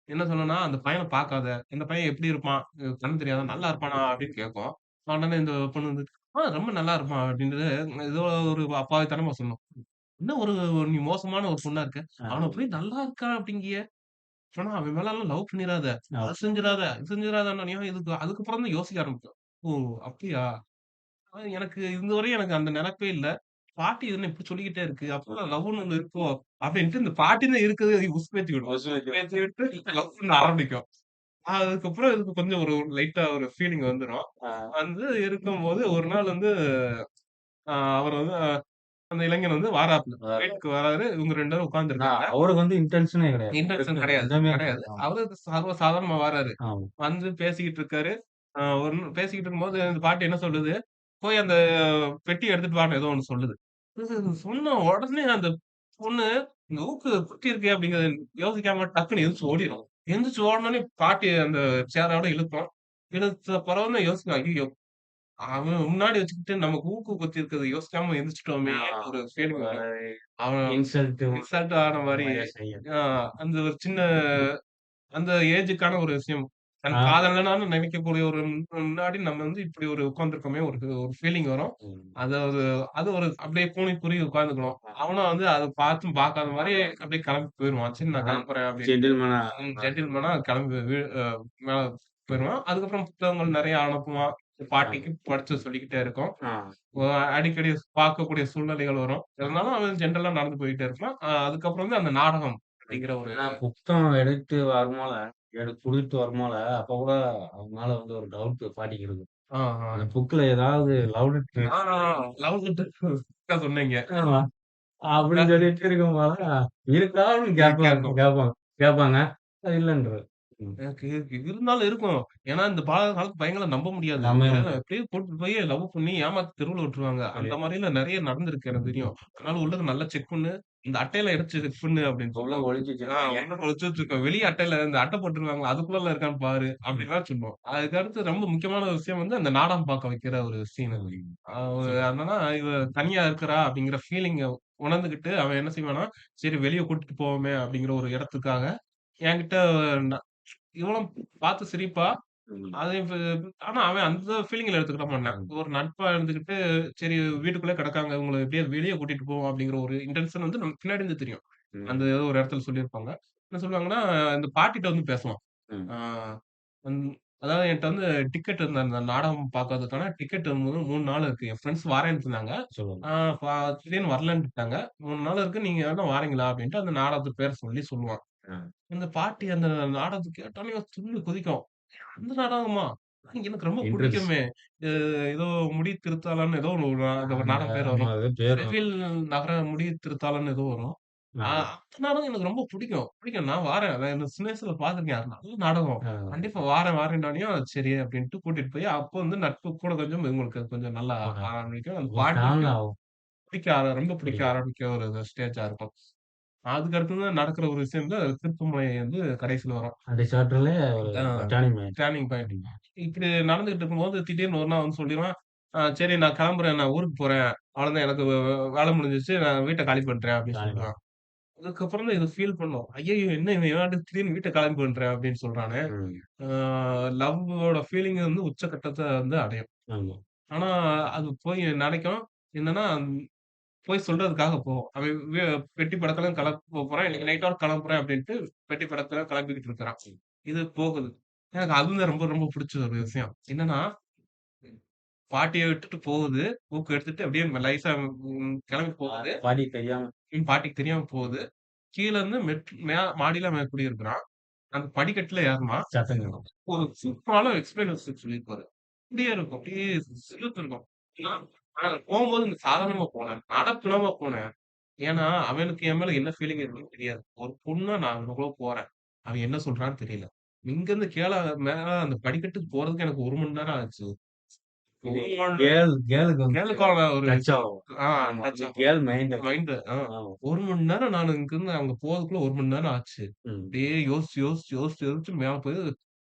என்ன சொன்னேன்னா, "அந்த பையன பார்க்காத. இந்த பையன் எப்படி இருப்பான்? கண்ணு தெரியாதா? நல்லா இருப்பானா?" அப்படின்னு கேட்கும். உடனே இந்த பொண்ணு வந்து, ரொம்ப நல்லா இருப்பான்" அப்படின்றது ஏதோ ஒரு அப்பாவித்தனமா சொல்லும். "என்ன ஒரு நீ மோசமான ஒரு பொண்ணா இருக்க. அவன போய் நல்லா இருக்கான் அப்படிங்கியே. சொன்னா அவன் மேலலாம் லவ் பண்ணிறாத. அது செஞ்சிராத, இது செஞ்சிராதன்னோனையும் இதுக்கு அதுக்கப்புறம் தான் யோசிக்க ஆரம்பிக்கும். ஓ! அப்படியா? எனக்கு இதுவரையும் எனக்கு அந்த நெனப்பே இல்ல. பாட்டி என்ன இப்படி சொல்லிக்கிட்டே இருக்கு. அப்ப லவ்வுன்னு ஒண்ணு இருக்கோ? அப்படின்ட்டு இந்த பாட்டின்னு இருக்கிறத உசுப்பேத்தி விடும். உசுப்பேத்தி விட்டு லவ் பண்ண ஆரம்பிக்கும். அதுக்கப்புறம் இதுக்கு கொஞ்சம் ஒரு லைட்டா ஒரு ஃபீலிங் வந்துரும். வந்து இருக்கும்போது ஒரு நாள் வந்து அவர் வந்து அந்த இளைஞன் வந்து வாராப்ல. வீட்டுக்கு வராரு. இவங்க 2 பேரும் உட்கார்ந்துருக்காங்க. அவருக்கு வந்து இன்டென்ஷனே கிடையாது. இன்டென்ஷன் கிடையாது. எந்த மாரி கிடையாது. கிடையாது. ஆமா. அவரு சர்வ சாதாரணமா வாராரு. ஆமா. வந்து பேசிக்கிட்டு இருக்காரு. ஒரு பேசிக்கிட்டு இருக்கும்போது அந்த பாட்டி என்ன சொல்லுது, "போய் அந்த பெட்டிய எடுத்துட்டு வான்னு" ஏதோ ஒண்ணு சொல்லுது. இது சொன்ன உடனே அந்த பொண்ணு, இந்த ஊக்கு குத்தி இருக்கே அப்படிங்கிறத யோசிக்காம டக்குன்னு எந்திரிச்சு ஓடிரும். எந்திரிச்சு ஓடுனோனே பாட்டி அந்த சேரோட இழுக்கும். இழுத்த பிறகு தான் யோசிக்கும். ஐய்யய்யோ! அவன் முன்னாடி வச்சுக்கிட்டு நமக்கு ஊக்கு குத்தி இருக்கிறத யோசிக்காம எந்திரிச்சுட்டோமே! ஒரு ஃபீலிங் வரும். அவன் இன்சல்ட் இன்சல்ட் ஆன அந்த மாரி மாரியா செய்யும். ஆ அந்த ஒரு சின்ன அந்த ஏஜுக்கான ஒரு விஷயம். தன் ஆ. காதலனான்னு நினைக்கக்கூடிய ஒரு முன்னாடி நம்ம வந்து இப்படி ஒரு உட்கார்ந்துருக்கோமே ஒரு ஒரு ஃபீலிங் வரும். ம். அது ஒரு அது ஒரு அப்படியே கூனி குறுகி உட்கார்ந்துக்கணும். அவனும் வந்து அத பார்த்தும் பார்க்காத மாரி அப்படியே கிளம்பி போயிருவான். சரி நான் அதான் கிளம்புறேன் அப்படின்ட்டு. ஜென்டில்மேனா ஜென்டில்மேனா கிளம்பி மேல போயிருவான். அதுக்கப்புறம் புத்தகங்கள் நெறைய அனுப்புவான். பாட்டிக்கு படிச்சு சொல்லிக்கிட்டே இருக்கும். ஆ. ஒ அடிக்கடி பார்க்கக்கூடிய சூழ்நிலைகள் வரும். இருந்தாலும் அவன் ஜென்ரலா நடந்து போயிட்டே இருப்பான். அதுக்கப்புறம் வந்து அந்த நாடகம் அப்படிங்கிற ஒரு ஏன்னா புத்தகம் எடுத்து வரும்போல குடுத்துட்டு வரும்போல, அப்ப கூட அவங்க மேல வந்து ஒரு டவுட் பாட்டிக்கு இருக்கு. ஆ, ஆ. அந்த புக்ல ஏதாவது லவ் லெட்டர் ஆ, லவ் லெட்டர் கரெக்ட்டா சொன்னீங்க. ஆமா. அப்படின்னு சொல்லிட்டு இருக்கும்போது, இருக்கான்னு கேட்கும். கேட்பாங்க. அது இல்லன்றாரு. ம். எனக்கு இருந்தாலும் இருக்கும். ஏன்னா, இந்த காலத்து பையங்கள நம்ப முடியாது. எல்லாமே அப்படியே கூட்டிட்டு போய் லவ் பண்ணி ஏமாத்தி தெருவுல விட்டுருவாங்க. அந்த மாரிலாம் நெறைய நடந்திருக்கு எனக்கு தெரியும். அதனால உள்ளத நல்லா செக் பண்ணு. இந்த அட்டையில எடுத்து செக் பண்ணு அப்படின்னு உள்ள சொல்லுவாங்க. ஒளிச்சு உள்ள ஒளிச்சு வச்சிருக்கோம். வெளிய அட்டையில இந்த அட்டை போட்டுருக்காங்கல்ல, அதுக்குள்ளலாம் இருக்கான்னு பாரு அப்படின்லாம் சொல்லுவோம். அதுக்கு அடுத்து ரொம்ப முக்கியமான ஒரு விஷயம் வந்து அந்த நாடகம் பார்க்க வைக்கிற ஒரு சீனு. ம். என்னன்னா, இவ தனியா இருக்கிறா அப்படிங்கிற ஃபீலிங்க உணர்ந்துகிட்டு அவன் என்ன செய்வான்னா, சரி வெளிய கூட்டிட்டு போவோமே அப்படிங்கிற ஒரு இடத்துக்காக என்கிட்ட ந இவளும் பார்த்து சிரிப்பா. ம். அது ஆனா அவன் அந்த ஃபீலிங்ல எடுத்துக்கிட மாட்டான். ம். ஒரு நட்பா இருந்துகிட்டு, சரி வீட்டுக்குள்ளே கிடக்காங்க. இவங்கள எப்படியாவது வெளிய கூட்டிட்டு போவோம் அப்படிங்கிற ஒரு இன்டென்ஷன் வந்து நமக்கு பின்னாடி இருந்து தெரியும். அந்த ம். ஏதோ ஒரு இடத்துல சொல்லியிருப்பாங்க. என்ன சொல்லுவாங்கன்னா, இந்த பாட்டிட்ட வந்து பேசுவான். ம். ஆ அந் அதாவது என்ட்ட வந்து டிக்கெட் அந்த அந்த நாடகம் பார்க்கறதுக்கான டிக்கெட் வந்து 3 நாள் இருக்கு. என் ஃப்ரெண்ட்ஸ் வாரேன்னு சொன்னாங்க. சொல்லுங்க. ஆ ஃப திடீர்னு வரலன்ட்டாங்க. 3 நாள் இருக்கு. நீங்க வேணா வாரீங்களா? அப்படின்ட்டு அந்த நாடகத்து பேர சொல்லி சொல்லுவான். ஆ. இந்த பாட்டி அந்த நாடகத்த கேட்டோனே துள்ளி குதிக்கும். அந்த நாடகமா? எனக்கு ரொம்ப இன்ட்ரெஸ்ட் புடிக்குமே! அ ஏதோ முடி திருத்தாளர்ன்னு ஏதோ ஒரு அந்த ஒரு அந்த நாடகம் பேர் ஆமா வரும். அது பேரு செவில் நகர முடி திருத்தாளர்ன்னு ஏதோ வரும். ஆமா. அந்த நாடகம் எனக்கு ரொம்ப பிடிக்கும். பிடிக்கும். நான் வாரேன். நான் இந்த சின்ன வயசுல பார்த்துருக்கேன். அது நல்ல நாடகம். ஆ. கண்டிப்பா வாரேன் வாரேன்னோனயும், சரி அப்டின்ட்டு கூட்டிட்டு போய், அப்போ வந்து நட்பு கூட கொஞ்சம் இவங்களுக்கு கொஞ்சம் நல்லா ஒரு ஆரம்பிக்கும். அந்த ஒரு ஸ்ட்ராங் பாட்டிக்கு ஆகும். ரொம்ப பிடிக்க பிடிக்கும். ஆரம்பிக்க ஒரு ஸ்டேஜா இருக்கும். அதுக்கு அடுத்து தான் நடக்கிற ஒரு விஷயம் தான் திருப்புமுனை வந்து கடைசில வரும். அந்த சாப்டர்ல ஒரு ஆ டர்னிங் பாயிண்ட். Turning point. ம். இப்டி நடந்துகிட்டு இருக்கும்போது, திடீர்னு ஒரு நாள் வந்து சொல்லிருவான், சரி நான் கிளம்புறேன். நான் ஊருக்கு போறேன். அவ்வளோதான் எனக்கு வேல முடிஞ்சிருச்சு. நான் வீட்ட காலி பண்றேன் அப்டின்னு டர்னிங் பாயிண்ட். சொல்லிருவான். அதுக்கப்புறம் தான் இத ஃபீல் பண்ணோம். ஐய்யய்யோ! என்ன இவன் பாட்டுக்கு திடீர்னு வீட்ட காலி பண்றேன் அப்டின்னு சொல்றானே. ம். ஆ லவ்வோட ஃபீலிங் வந்து உச்சகட்டத்த வந்து அடையும். ஆமா. ஆனா, அது போய் நெனைக்கும். என்னன்னா, போய் சொல்றதுக்காக போவோம். அவன் பெட்டி படத்துல கிளம்ப போறான். இன்னைக்கு நைட்டோட கிளம்புறேன் அப்டின்ட்டு பெட்டி படத்துல கிளம்பிக்கிட்டு இருக்கிறான். இது போகுது. எனக்கு அதுதான் ரொம்ப ரொம்ப புடிச்ச ஒரு விஷயம். என்னன்னா பாட்டிய விட்டுட்டு போகுது. ஊக்கு எடுத்துட்டு அப்படியே லேசா கிளம்பி போகுது. பாட்டி தெரியாம பாட்டிக்கு தெரியாம போகுது. கீழ இருந்து மாடியில அவன் குடியிருக்கிறான். அந்த படிக்கட்டுல ஏறுனான். சத்தம் கேக்கும். ஒரு சூப்பரான எக்ஸ்பீரியன்ஸ் சொல்லியிருப்பாரு. அப்படியே இருக்கும். அப்படியே சிலிர்த்து இருக்கும். நான் நான் போம்போது சாதாரணமா போனேன். நடப்பினமா போனேன். ஏன்னா, அவனுக்கு என் மேல என்ன ஃபீலிங் இருக்குன்னு தெரியாது. ஒரு பொண்ணா நான் அங்கனக்குள்ள போறேன். அவன் என்ன சொல்றான்னு தெரியல. இங்கருந்து மேல அந்த படிக்கட்டுக்கு போறதுக்கு எனக்கு 1 மணி நேரம் ஆச்சு. இது 1 மணி கேர்ளுக்கு வந்து கேர்ளுக்கான ஒரு டச் ஆகும். ஆ ஆமா. டச் அந்த ஆகும். கேர்ள் மைண்ட் மைண்ட் ஆமா. 1 மணி நேரம் நான் இங்கருந்து அங்க போறதுக்குள்ள 1 மணி நேரம் ஆச்சு. ம். அப்படியே யோசிச்சு மேல போய்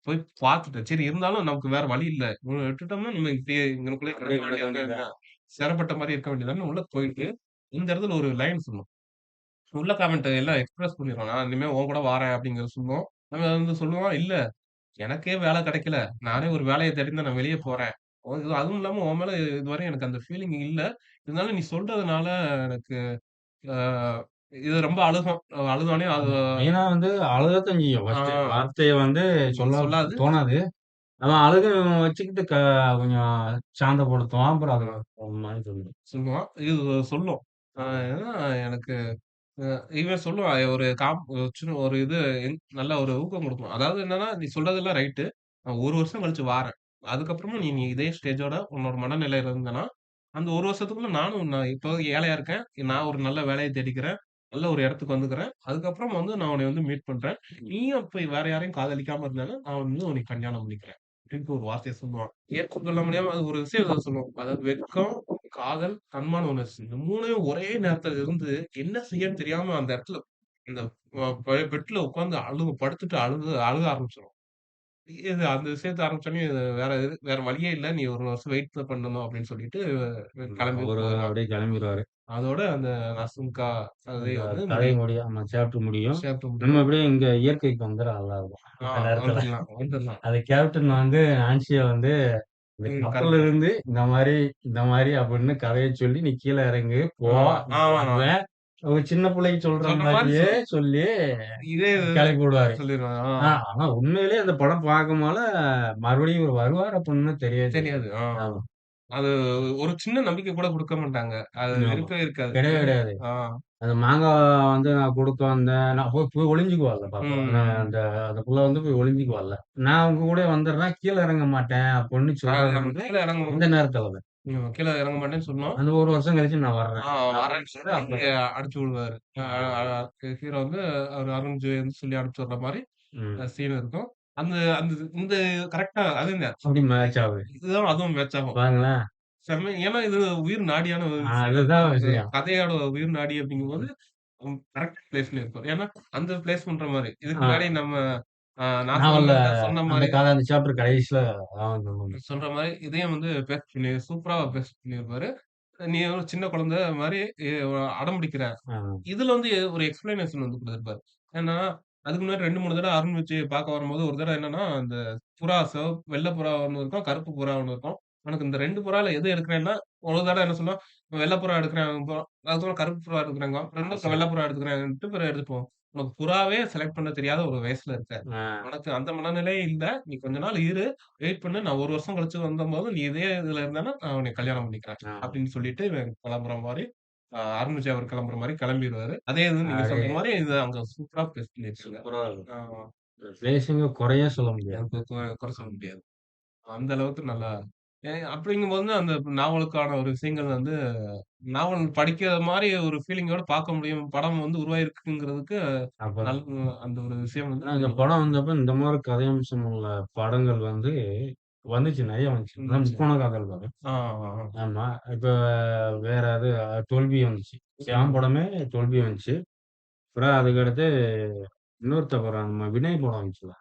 போய் பார்த்துட்டேன். சரி இருந்தாலும் நமக்கு வேற வழி இல்ல. இவன விட்டுட்டோம்னா நம்ம இப்படியே இங்கனக்குள்ளயே அப்படியே கிடக்க கிடக்க வேண்டியது வேண்டியதுதான். தான். சிறைப்பட்ட மாரி இருக்க வேண்டியதுதான்னு உள்ள போயிட்டு, இந்த இடத்துல ஒரு லைன் சொன்னான். உள்ள காமெண்ட் எல்லாம் எக்ஸ்பிரஸ் பண்ணிருவான். நான் இனிமே உன் கூட வாரேன் அப்படிங்கிறத சொல்லும். அவன் வந்து சொல்லுவான், "இல்ல எனக்கே வேலை கிடைக்கல. நானே ஒரு வேலைய தேடி தான் நான் வெளிய போறேன். அதுவும் இல்லாம உன் மேல இதுவரையும் எனக்கு அந்த ஃபீலிங் இல்ல. இருந்தாலும் நீ சொல்றதுனால எனக்கு ஆ இது ரொம்ப அழுதோனே அது ஆமா. மெயினா வந்து அழுகத்தான் செய்யும் ஆ ஃபர்ஸ்ட்டு. வார்த்தைய வந்து சொல்ல சொல்லாது. தோணாது. அவன் அழுக வச்சுக்கிட்டு கொஞ்சம் சாந்தப்படுத்துவான். அப்புறம் அது ஆ ஒரு மாரி சொல்லிடும். சொல்லுவான். இது சொல்லும். ஏன்னா எனக்கு அ இவன் சொல்லுவான் ஒரு சின்ன ஒரு இது நல்ல ஒரு ஊக்கம் குடுக்கும். அதாவது என்னன்னா, "நீ சொல்றதெல்லாம் ரைட்டு. நான் 1 வருஷம் கழிச்சு வாரேன். அதுக்கப்புறமும் நீ நீ இதே ஸ்டேஜோட உன்னோட மனநிலையில இருந்தன்னா, அந்த 1 வருஷத்துக்குள்ள நான் இப்போதைக்கு ஏழையா இருக்கேன். நான் ஒரு நல்ல வேலைய தேடிக்கிறேன். நல்ல ஒரு இடத்துக்கு வந்துக்கிறேன். அதுக்கப்புறம் வந்து நான் உன்னைய வந்து மீட் பண்றேன். நீயும் போய் வேற யாரையும் காதலிக்காம இருந்தேன்னா, நான் வந்து உன்னைய கல்யாணம் பண்ணிக்கிறேன்." அப்படின்ட்டு ஒரு வார்த்தைய சொல்லுவான். ஏற்றுக்கொள்ள முடியாம அது ஒரு விஷயம் சொல்லுவான். அதாவது வெட்கம், காதல், தன்மான உணர்ச்சி. இந்த 3யும் ஒரே நேரத்துல இருந்து என்ன செய்யன்னு தெரியாம அந்த இடத்துல இந்த பெட்ல உட்கார்ந்து படுத்துட்டு அழுக ஆரம்பிச்சுரும். இது அந்த விஷயத்த ஆரம்பிச்சோனே வேற வழியே இல்ல. நீ 1 வருஷம் வெயிட் தான் பண்ணணும் அப்படின்னு சொல்லிட்டு கிளம்பி அவரு போயிருவான். அப்படியே கிளம்பிருவாரு. அதோட அந்த நசுங்கா கதை அந்த வந்து கதை முடியும். முடியும். ஆமா சாப்டர் முடியும். சாப்டர் நம்ம முடியும். அப்படியே இங்க இயற்கைக்கு வந்துர நல்லா இருக்கும். இந்த நேரத்துல. வந்துரலாம். அது கேப்டன் வந்து நான்சிய வந்து இந்த கப்பல்ல கரெக்ட். இருந்து இந்த மாரி அப்படின்னு கதைய சொல்லி, "நீ கீழ இறங்கு, போ, ஆ, நான் ஆமா. வருவேன்." ஒரு சின்ன பிள்ளைக்கு சொல்ற சொல்ற மாரி மாரியே சொல்லி இதே கெளப்பி விடுவாரு. சொல்லிருவாங்க. ஆனா உண்மையிலேயே அந்த படம் பார்க்கும்போல மறுபடியும் இவரு வருவாரு அப்படின்னு தெரியவே தெரியாது. தெரியாது. ஆமா, அது ஒரு சின்ன நம்பிக்கை கூட குடுக்க மாட்டாங்க. அது ஆமா. இருக்கவே இருக்காது. கிடையவே கிடையாது. ஆ. அந்த மாங்கா வந்து நான் குடுக்க வந்தேன். நான் போய் போய் ஒளிஞ்சுக்குவாள்ல பாப்பா. ம். அந்த அந்த புள்ள வந்து போய் ஒளிஞ்சுக்குவாள்ல. நான் உங்க கூடயே வந்துடுறேன். கீழ இறங்க மாட்டேன் அப்படின்னு சொல்றது நம்ம வந்து கீழ இறங்கணும். அந்த நேரத்துல தான். கீழ இறங்க மாட்டேன்னு சொன்னோம். அந்த 1 வருஷம் கழிச்சு நான் வர்றேன். வரேன்னு அப்படின்னு சொல்லி சொல்லி அப்ப அனுப்பிச்சு விடுவாரு. அ அ ஆமா. ஹீரோ வந்து அவரு அருண் விஜய்ன்னு சொல்லி அனுப்பிச்சு விடுற மாரி ம். சீன் இருக்கும். அந்த அந்த இந்த கரெக்ட்டா அதுங்க அப்படி மேட்ச் ஆகுது. இதுதான் அதுவும் மேட்ச் ஆகும். பாருங்களேன். ஏன்னா இது உயிர் நாடியான ஒரு விஷயம். அதுதான் விஷயம். கதையோட உயிர் நாடி அப்படிங்கும்போது கரெக்ட் பிளேஸ் பண்ணியிருப்பாரு. ஏன்னா அந்த பிளேஸ் பண்ற மாரி. இதுக்கு ஆ முன்னாடி நம்ம நான் நாவல்ல சொன்ன அந்த மாரி கதை அந்த சாப்டர் கடைசில அதான் சொல்லுவாங்க. சொல்ற மாரி இதையும் வந்து சூப்பரா பேஸ்ட் பண்ணியிருப்பாரு. நீ ஒரு சின்ன குழந்தை மாரி எ அடம் பிடிக்கிற. ஆ. இதுல வந்து ஒரு எக்ஸ்ப்ளனேஷன் வந்து குடுத்திருப்பாரு. ஏன்னா, அதுக்கு முன்னாடி 2, 3 தடவ அருண் விஜய் பார்க்க வரும்போது, ஒரு தடவ என்னன்னா, அந்த வெள்ள புறா ஒண்ணு இருக்கும். கருப்பு புறா ஒண்ணு இருக்கும். உனக்கு இந்த 2 புறால எது எடுக்கிறேன்னா, ஒரு தடவ என்ன சொல்லுவான், வெள்ள புறா எடுக்கிறேன் அதுக்கப்புறம் கருப்பு புறா எடுக்கிறேன்ங்குவான். 2ம் வெள்ள புறா எடுத்துக்கிறேன்ட்டு பிறகு எடுத்துட்டு போவான். உனக்கு புறாவே செலக்ட் பண்ண தெரியாத ஒரு வயசுல இருக்க. ஆ. உனக்கு அந்த மனநிலையே இல்ல. நீ கொஞ்ச நாள் இரு. வெயிட் பண்ணு. நான் 1 வருஷம் கழிச்சு வந்தம்போது, நீ இதே இதுல இருந்தேன்னா, நான் உன்னைய கல்யாணம் பண்ணிக்கிறேன். ஆ. அப்படின்னு சொல்லிட்டு இவன் கிளம்புற மாரி, அருண் விஜய் அவர் கிளம்புற மாரி கிளம்பிருவாரு. அதே இது நீங்க சொல்ற அப்படியே மாரி இது அங்க சூப்பரா பேஸ் பண்ணியிருக்காங்க. சூப்பரா இருக்கும். ஆ பிளேஸிங்க குறையே சொல்ல முடியாது. அதுக்கு குறை சொல்ல முடியாது. அந்த அளவுக்கு நல்லா அப்படிங்கும்போது அந்த நாவலுக்கான ஒரு விஷயங்கள் வந்து நாவல் படிக்கிற மாரி ஒரு ஃபீலிங்கோட பார்க்க முடியும். படம் வந்து உருவாகிருக்குங்கிறதுக்கு அப்ப நல் அந்த ஒரு விஷயம் வந்து ஆனா இந்த படம் வந்தப்ப இந்த மாரி கதையம்சம் உள்ள படங்கள் வந்து வந்துச்சு. நெறைய வந்துச்சு. அதான் இருந்துச்சு. முக்கோண காதல் கதை. ஆ, ஆ. ஆமா. இப்ப வேற அது 12 வந்துச்சு. ஷியாம் ம். படமே 12 வந்துச்சு. அப்புறம் அதுக்கடுத்து இன்னொருத்த படம் நம்ம வினய் படம் வந்துச்சுல்ல.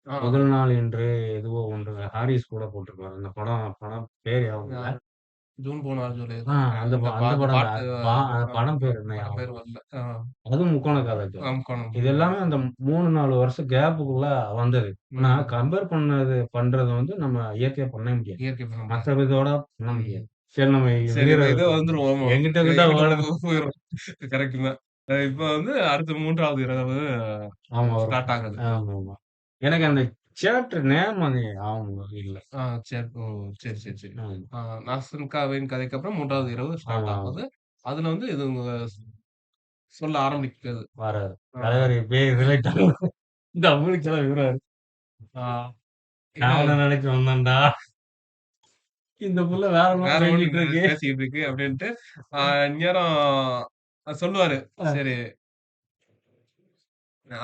ஆ. முதல் நாள் என்று எதுவோ ஒன்று ஹாரிஸ் கூட போட்டிருப்பாரு. அந்த படம் படம் பேர் ஞாபகம் இல்ல. யாரு? ஜூன் போனாலும் ஜூலை ஆ தான். அந்த அந்த படம் பாட்டு தான். அந்த படம் பேர் என்ன படம் ஞாபகம் பேர் இல்ல. வரல. அதுவும் முக்கோண காதல் கதை. ராம்கோணம். இது எல்லாமே அந்த 3, 4 வருஷம் கேப்புக்குள்ள வந்தது. ஆனா ம். கம்பேர் பண்றது வந்து நம்ம இயற்கையா பண்ணவே முடியாது. இயற்கை பண்ண முடியாது. மத்த இதோட பண்ண ம். முடியாது. சரி நம்ம சரி வீர இந்த இது வந்துரும். ஆமா. எங்கிட்ட கிட்ட எங்கிட்ட ஓடும். போயிரும். கரெக்ட் தான். இப்ப வந்து அடுத்த 3வது இரவு ஆமா வரும். ஸ்டார்ட் ஆகுது. ஆமாமா. எனக்கு அந்த தியேட்டர் நேம் அது அவங்க இல்ல. ஆ சரி. ஓ! சரி, சரி, சரி. ம். ஆ நாஸ்தன்காவின் கதைக்கு அப்புறம் 3வது இரவு ஸ்டார்ட் ஆமா, ஆமா. ஆகுது. அதுல வந்து இது உங்க சொல்ல ஆரம்பிக்குது. வராரு. ஆ, தலைவர் இப்பயே இதுல டபுள்க்கெல்லாம் விவராரு. ஆ. நான் இது உன்ன நினைச்சு வந்தேன்டா. இந்த புள்ள வேற மாரி வேற ஒண்ணு பேசிட்டு இருக்கு. பேசிக்கிட்டு இருக்கு அப்டின்ட்டு, இந்நேரம் சொல்லுவாரு. அ, சரி,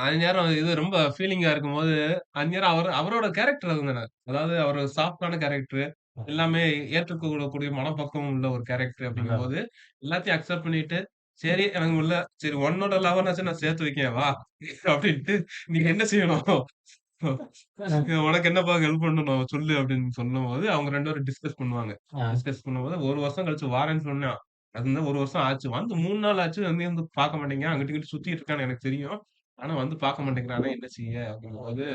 அந்நேரம் இது ரொம்ப ஃபீலிங்கா இருக்கும்போது, அந்நேரம் அவரோட கேரக்டர் அதுதானே. அதாவது அவரு சாஃப்ட்டான கேரக்டரு. எல்லாமே ஏற்றுக்கொள்ளக்கூடிய மனப்பக்குவம் உள்ள ஒரு கேரக்டர் அதான். அப்படிங்கும்போது, எல்லாத்தையும் அக்செப்ட் பண்ணிட்டு, சரி எனக்கு உள்ள சரி உன்னோட லவ்வனாச்சும் நான் சேர்த்து வைக்கேன் வா! அப்படின்ட்டு நீங்க என்ன செய்யணும்? உனக்கு என்னப்பா ஹெல்ப் பண்ணணும் சொல்லு அப்படின்னு சொல்லும்போது, அவங்க 2 பேரும் டிஸ்கஸ் பண்ணுவாங்க. அ, டிஸ்கஸ் பண்ணும்போது 1 வருஷம் கழிச்சு வாரேன்னு சொன்னான். அது வந்து 1 வருஷம் ஆச்சு. வந்து 3 நாள் ஆச்சு வந்து பார்க்க மாட்டேங்கிறான். அங்கிட்டு இங்கிட்டு சுத்திட்டு இருக்கான்னு எனக்கு தெரியும். ஆனா வந்து பார்க்க மாட்டேங்கிறானே என்ன செய்ய? அப்படிங்கும்போது,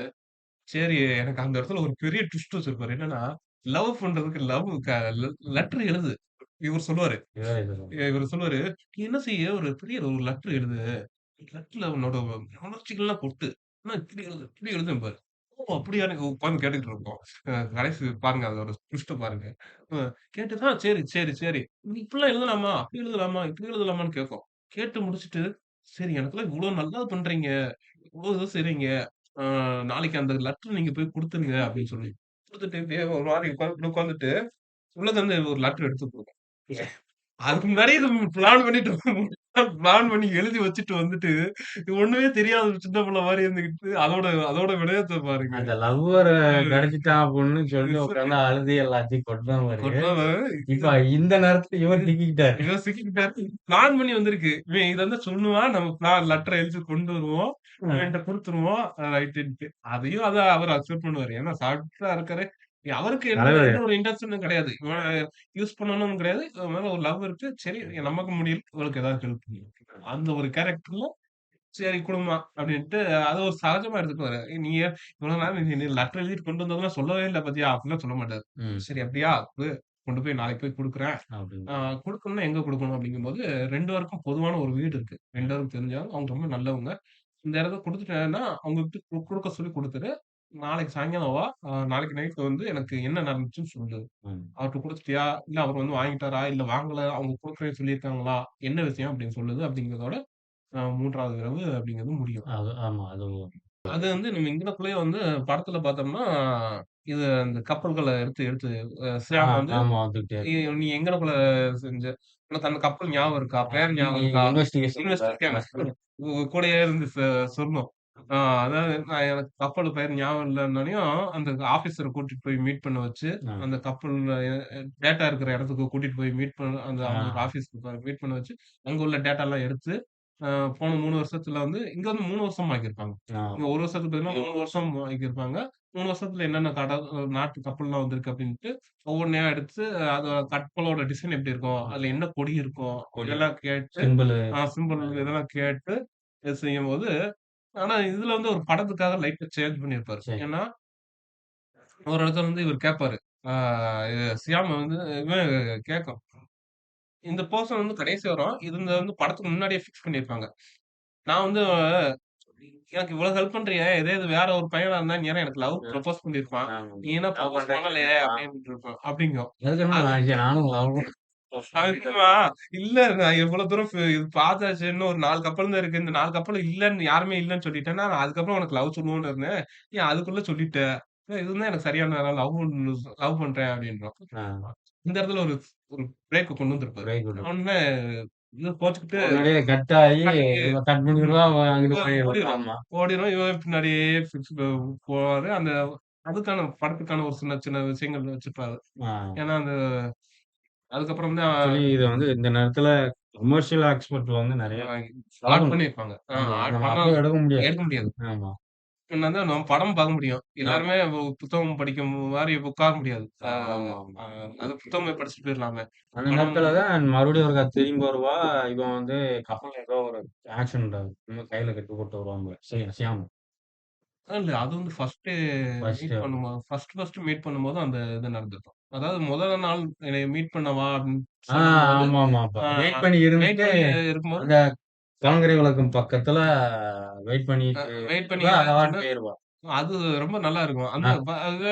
சரி எனக்கு அந்த இடத்துல ஒரு பெரிய ட்விஸ்ட் வச்சிருப்பாரு. என்னன்னா, லவ் பண்றதுக்கு லவ் க லெ லெட்டர் எழுது. இவரு சொல்லுவாரு. இவரு இது. இவரு சொல்லுவாரு, "நீ என்ன செய்ய ஒரு பெரிய ஒரு லெட்டர் எழுது. லெட்டர்ல உன்னோட உணர்ச்சிகள்லாம் கொட்டு. ஆனா இப்படி எழுது, இப்படி எழுதும்பாரு." ஓ! அப்படியான்னு உட்கார்ந்து கேட்டுக்கிட்டு இருக்கோம். கடைசி பாருங்க அதோட ட்விஸ்ட்ட பாருங்க. அ கேட்டுட்டு, சரி, சரி, சரி. நீ இப்படிலாம் எழுதலாமா? அப்படி எழுதலாமா? இப்படி எழுதலாமான்னு கேட்கும். கேட்டு முடிச்சுட்டு, சரி எனக்கெல்லாம் இவ்ளோ நல்லது பண்றீங்க. இவ்ளோ இது செய்றீங்க. ஆ நாளைக்கு அந்த லெட்டர் நீங்க போய் குடுத்துருங்க அப்படின்னு சொல்லி. குடுத்துட்டு இப்படியே ஒரு மாரி உட்கார்ந்துட்டு, உள்ளத ஒரு லெட்டர் எடுத்து குடுக்கும். அதுக்கு முன்னாடியே இது பிளான் பண்ணிட்டு பிளான் பண்ணி எழுதி வச்சுட்டு வந்துட்டு, ஒண்ணுமே தெரியாத ஒரு சின்ன புள்ள மாரி இருந்துகிட்டு, அதோட அதோட விடயத்த பாருங்க. அந்த லவ்வர ம். கிடைச்சுட்டான் அப்படின்னு சொல்லி உட்கார்ந்து அழுது எல்லாத்தையும் கொட்டுன மாரி, கொட்றாம இது இப்ப இந்த நேரத்துல இவர் இது திக்கிக்கிட்டாரு. இவன் சிக்கிக்கிட்டாரு. பிளான் பண்ணி வந்திருக்கு. இவன் இத வந்து சொல்லுவான். நம்ம லெட்டர் எழுதி கொண்டு வருவோம். ம். இவன்ட்ட குடுத்துருவோம். ரைட்டுன்ட்டு. அதையும் அவர் அக்செப்ட் பண்ணுவாரு. ஏன்னா சாஃப்ட்டா இருக்காரு. அவருக்கு எந்த தலைவர் ஒரு இன்டென்ஷனும் கிடையாது. இவன யூஸ் பண்ணணும்னு கிடையாது. இவன் மேல ஒரு லவ் இருக்கு. சரி நமக்கு முடியல. இவளுக்கு ஏதாவது ஹெல்ப் பண்ணணும். அந்த ஒரு கேரக்டர்ல சரி குடும்பம் அப்டின்ட்டு அது ஒரு சகஜமா எடுத்துக்குவாரு. நீ இவ்வளவு நாள் நீ லெட்டர் எழுதிட்டு கொண்டு வந்ததெல்லாம் சொல்லவே இல்ல பாத்தியா? அப்டிலாம் சொல்ல மாட்டாரு. ம். சரி அப்டியா? கொண்டு போய் நாளைக்கு போய் குடுக்குறேன். அப்படின்னு. ஆ குடுக்கணும்னா எங்க குடுக்கணும் அப்டிங்கும்போது 2 பேருக்கும் பொதுவான ஒரு வீடு இருக்கு. 2 பேருக்கும் தெரிஞ்சவங்க. அவங்க ரொம்ப நல்லவங்க. இந்த இடத்த குடுத்துட்டேன்னா, அவங்ககிட்ட குடுக்க சொல்லி குடுத்துரு. நாளைக்கு சாயங்காலம் வா. நாளைக்கு நைட் வந்து எனக்கு என்ன நடந்துச்சுன்னு சொல்லு. ம். அவர்ட்ட குடுத்துட்டியா? இல்ல அவர் வந்து வாங்கிட்டாரா? இல்ல வாங்கல. அவங்க குடுக்குறேன்னு சொல்லியிருக்காங்களா? என்ன விஷயம் அப்டின்னு சொல்லுது அப்டிங்கிறதோட 3வது இரவு அப்டிங்கிறது முடியும். அது ஆமா. அது அது வந்து நம்ம இங்கனக்குள்ளயே வந்து படத்துல பார்த்தோம்னா, இது அந்த கப்பல்கள எடுத்து எடுத்து ஆ ஷியாம் வந்து ஆமா வந்துகிட்டே "நீ இருக்கு. நீ எங்கனக்குள்ள செஞ்ச? உனக்கு அந்த கப்பல் ஞாபகம் இருக்கா? பேர் நீ ஞாபகம் இருக்கா?" இன்வெஸ்டிகேஷன்ல இன்வெஸ்டிகேஷன் கூடயே இருந்து சொல்லும். ஆ அதாவது எனக்கு கப்பல் பெயர் ஞாபகம் இல்லன்னோனையும், அந்த ஆஃபீசர கூட்டிட்டு போய் மீட் பண்ண வச்சு, ஆ, அந்த கப்பல்ல டேட்டா இருக்கிற இடத்துக்கு கூட்டிட்டு போய் மீட் பண்ண அந்த ஆ, அவங்க ஒரு ஆஃபீஸ்க்கு மீட் பண்ண வச்சு, அங்க உள்ள டேட்டாலாம் எடுத்து, அ போன 3 வருஷத்துல வந்து இங்க வந்து 3 வருஷமா ஆக்கியிருப்பாங்க. ஆ. இங்க 1 வருஷத்துக்கு பதிலா 3 வருஷம் ஆக்கியிருப்பாங்க. 3 வருஷத்துல என்னென்ன நாட்டு கப்பல்லாம் வந்திருக்கு அப்டின்ட்டு, ஒவ்வொன்னையா எடுத்து அதோட கப்பலோட டிசைன் எப்டி இருக்கும்? அதுல என்ன கொடி இருக்கும்? கொடி, இதெல்லாம் கேட்டு சிம்பிளு. சிம்பல் இதெல்லாம் கேட்டு இது செய்யும்போது, ஆனா இதுல வந்து ஒரு படத்துக்காக லைட்டா சேஞ்ச் பண்ணியிருப்பாரு. சரி. ஏன்னா, ஒரு இடத்துல வந்து இவரு கேட்பாரு. ஆ இது சியாம் வந்து இவன் கேட்கும். இந்த பெர்சன் வந்து கடைசி வரும். இது இந்த வந்து படத்துக்கு முன்னாடியே ஃபிக்ஸ் பண்ணியிருப்பாங்க. நான் வந்து எனக்கு இவ்வளவு ஹெல்ப் பண்றியே! இதே இது வேற ஒரு பையனா இருந்தா இந்நேரம் எனக்கு லவ் ம். ப்ரொபோஸ் பண்ணியிருப்பான். ஆமா. நீ என்ன லவ் ப்ரொபோஸ் பண்றேன்னு பண்ணலையே! சொல்லியிருப்பான். அப்டின்ட்டு இருக்கும் அப்டிங்கும். அதுக்கு என்னமோ அது நானும் லவ் அதுவா இல்ல நான் எவ்வளவு தூரம் இது பார்த்தாச்சு. இன்னும் ஒரு 4 கப்பல் தான் இருக்கு. இந்த 4 கப்பலும் இல்லன்னு யாருமே இல்லன்னு சொல்லிட்டேன்னா, நான் அதுக்கப்புறம் உனக்கு லவ் சொல்லுவோம்னு இருந்தேன். நீ அதுக்குள்ள சொல்லிட்ட. இதுதான் எனக்கு சரியான நேரம். லவ் பண்றேன் அப்டின்றான். ஆ. இந்த இடத்துல ஒரு ஒரு பிரேக் கொண்டு வந்திருப்பாரு. பிரேக் விடு. உடனே இது கோச்சுக்கிட்டு முன்னாடியே கட் ஆயி கடைக்கு இவன் கட் ம். பண்ணிருவா, அவன் அங்கிட்டு போயிடுவான். ஓடிரும். ஆமா. ஓடிரும். இவன் பின்னாடியே போவாரு. அதுக்கான படத்துக்கான ஒரு சின்ன சின்ன விஷயங்கள் வச்சிருப்பாரு. ஆ. ஏன்னா, அதுக்கப்புறம் தான் ஆக்சுவலி இத வந்து இந்த நேரத்துல கமர்ஷியல் ஆஸ்பெக்ட் வந்து நெறைய ஆட் பழகணும். பண்ணியிருப்பாங்க. ஆமா. ஆட் நம்ம பண்ணா அப்ப எடுக்க முடியாது. எடுக்க முடியாது. ஆமா. முன்ன தான் நம்ம படம் பார்க்க முடியும். ஆமா. எல்லாருமே புத்தகம் படிக்கும் மாரி உட்கார முடியாது. ஆமாமா. அ அது புத்தகமே படிச்சுட்டு போயிரலாமே. அந்த படம் நேரத்துல வந்து தான் மறுபடியும் ஒருக்கா திரும்பி வருவா. இவன் வந்து கப்பல்ல ஏதோ ஒரு ஆக்சிடென்ட் ஆகுது. இன்னும் கையில கட்டி போட்டு வருவான் போல. சியாம். இல்ல அது வந்து ஃபர்ஸ்ட்டு ஃபர்ஸ்ட் மீட் பண்ணும்போது அந்த இது நடந்திருக்கும். அதாவது முதல் நாள் என்னைய மீட் பண்ணவா அப்படின்னு ஆ சொல்லும்போது, ஆமாமா. அப்ப ஆ வெயிட் பண்ணி வெயிட் இருந்துட்டு, பண்ணி இருக்கும்போது அந்த கலங்கரை விளக்கம் பக்கத்துல வெயிட் பண்ணிட்டு வெயிட் பண்ணி இருப்பா. அவ இருந்துச்சுன்னா பாட்டுக்கு போயிருவா. அது ரொம்ப நல்லா இருக்கும். அந்த ஆ அது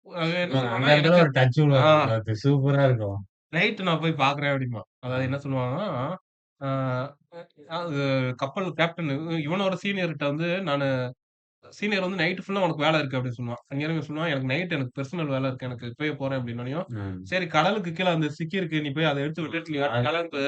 அது என்ன ஆமாங்க. அந்த சொல்லுவான்னா, இடத்துல எனக்கு ஒரு டச் ஆ விடுவாரு. அது சூப்பரா இருக்கும். நைட் நான் போய் பார்க்குறேன் அப்டிம்பான். ஆ. அதாவது என்ன சொல்லுவாங்கன்னா, ஆ அது கப்பல் கேப்டன் இவனோட சீனியர்ட்ட வந்து சீனியர் வந்து நைட் ஃபுல்லா உனக்கு வேல இருக்கு அப்டின்னு சொல்லுவான். அந்நேரம் இவன் சொல்லுவான், "எனக்கு நைட் எனக்கு பெர்சனல் வேல இருக்கு. எனக்கு இப்பயே போறேன்" அப்டின்னோனயும், ம். சரி கடலுக்கு கீழ அந்த சிக்கியிருக்கு. நீ போய் அத எடுத்து விட்டுட்டு நீ அது கெளம்பு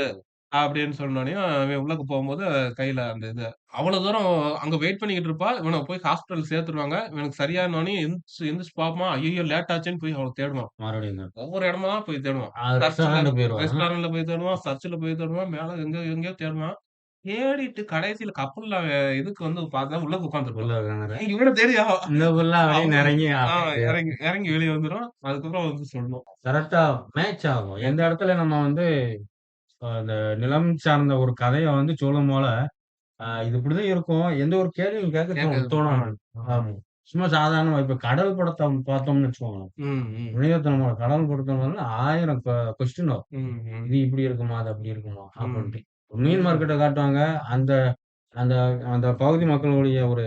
அப்படின்னு சொன்னோனயும், அவன் உள்ளக்க போம்போது கையில அந்த இது அவ்வளோ தூரம் அங்க வெயிட் பண்ணிக்கிட்டு இருப்பா. இவன போய் ஹாஸ்பிட்டல் சேர்த்துருவாங்க. இவனுக்கு சரியானோனயும் எந்திரிச்சு பார்ப்பான். ஐய்யய்யோ! லேட் ஆச்சேன்னு போய் அவள தேடுவான். மறுபடியும் தான். ஒவ்வொரு இடமா போய் தேடுவான். சர்ச்சுல ரெஸ்டாரண்ட் போயிருவாங்க. ரெஸ்டாரண்ட்ல போய் தேடுவான், சர்ச்சுல போய் தேடுவான், மேல எங்கேயோ எங்கேயோ தேடுவான். தேடிட்டு கடைசியில கப்பல்ல அவன் இதுக்கு வந்து பார்த்தா உள்ளக்க உள்ள உட்கார்ந்திருப்பான். இருக்காங்கற. இவன தேடி இந்த புள்ள அப்படியே அவங்க நெருங்கி ஆ அப்படியே இறங்கி இறங்கி வெளிய வந்துரும். அதுக்கப்புறம் வந்து சொல்லும். கரெக்ட்டா மேட்ச் ஆகும். எந்த மேட்ச் இடத்துல நம்ம வந்து அந்த நிலம் சார்ந்த ஒரு கதைய வந்து சொல்லும்போல, இது இப்படிதான் இருக்கும். எந்த ஒரு கேள்வியும் கேட்க கேட்கறது தோணாது. தோணாது. ஆமா. சும்மா சாதாரணமா இப்ப கடல் படத்த பார்த்தோம்னு வச்சுக்கோங்களேன். ம், ம், மணிரத்னமோட கடல் படத்துல வந்து 1000 கொஸ்டின் வரும். ம், ம், இது இப்படி இருக்குமா? அது அப்படி இருக்குமா? ம். அப்படின்ட்டு. மீன் உண்ம. மார்க்கெட்ட காட்டுவாங்க. அந்த அந்த அந்த பகுதி மக்களுடைய ஒரு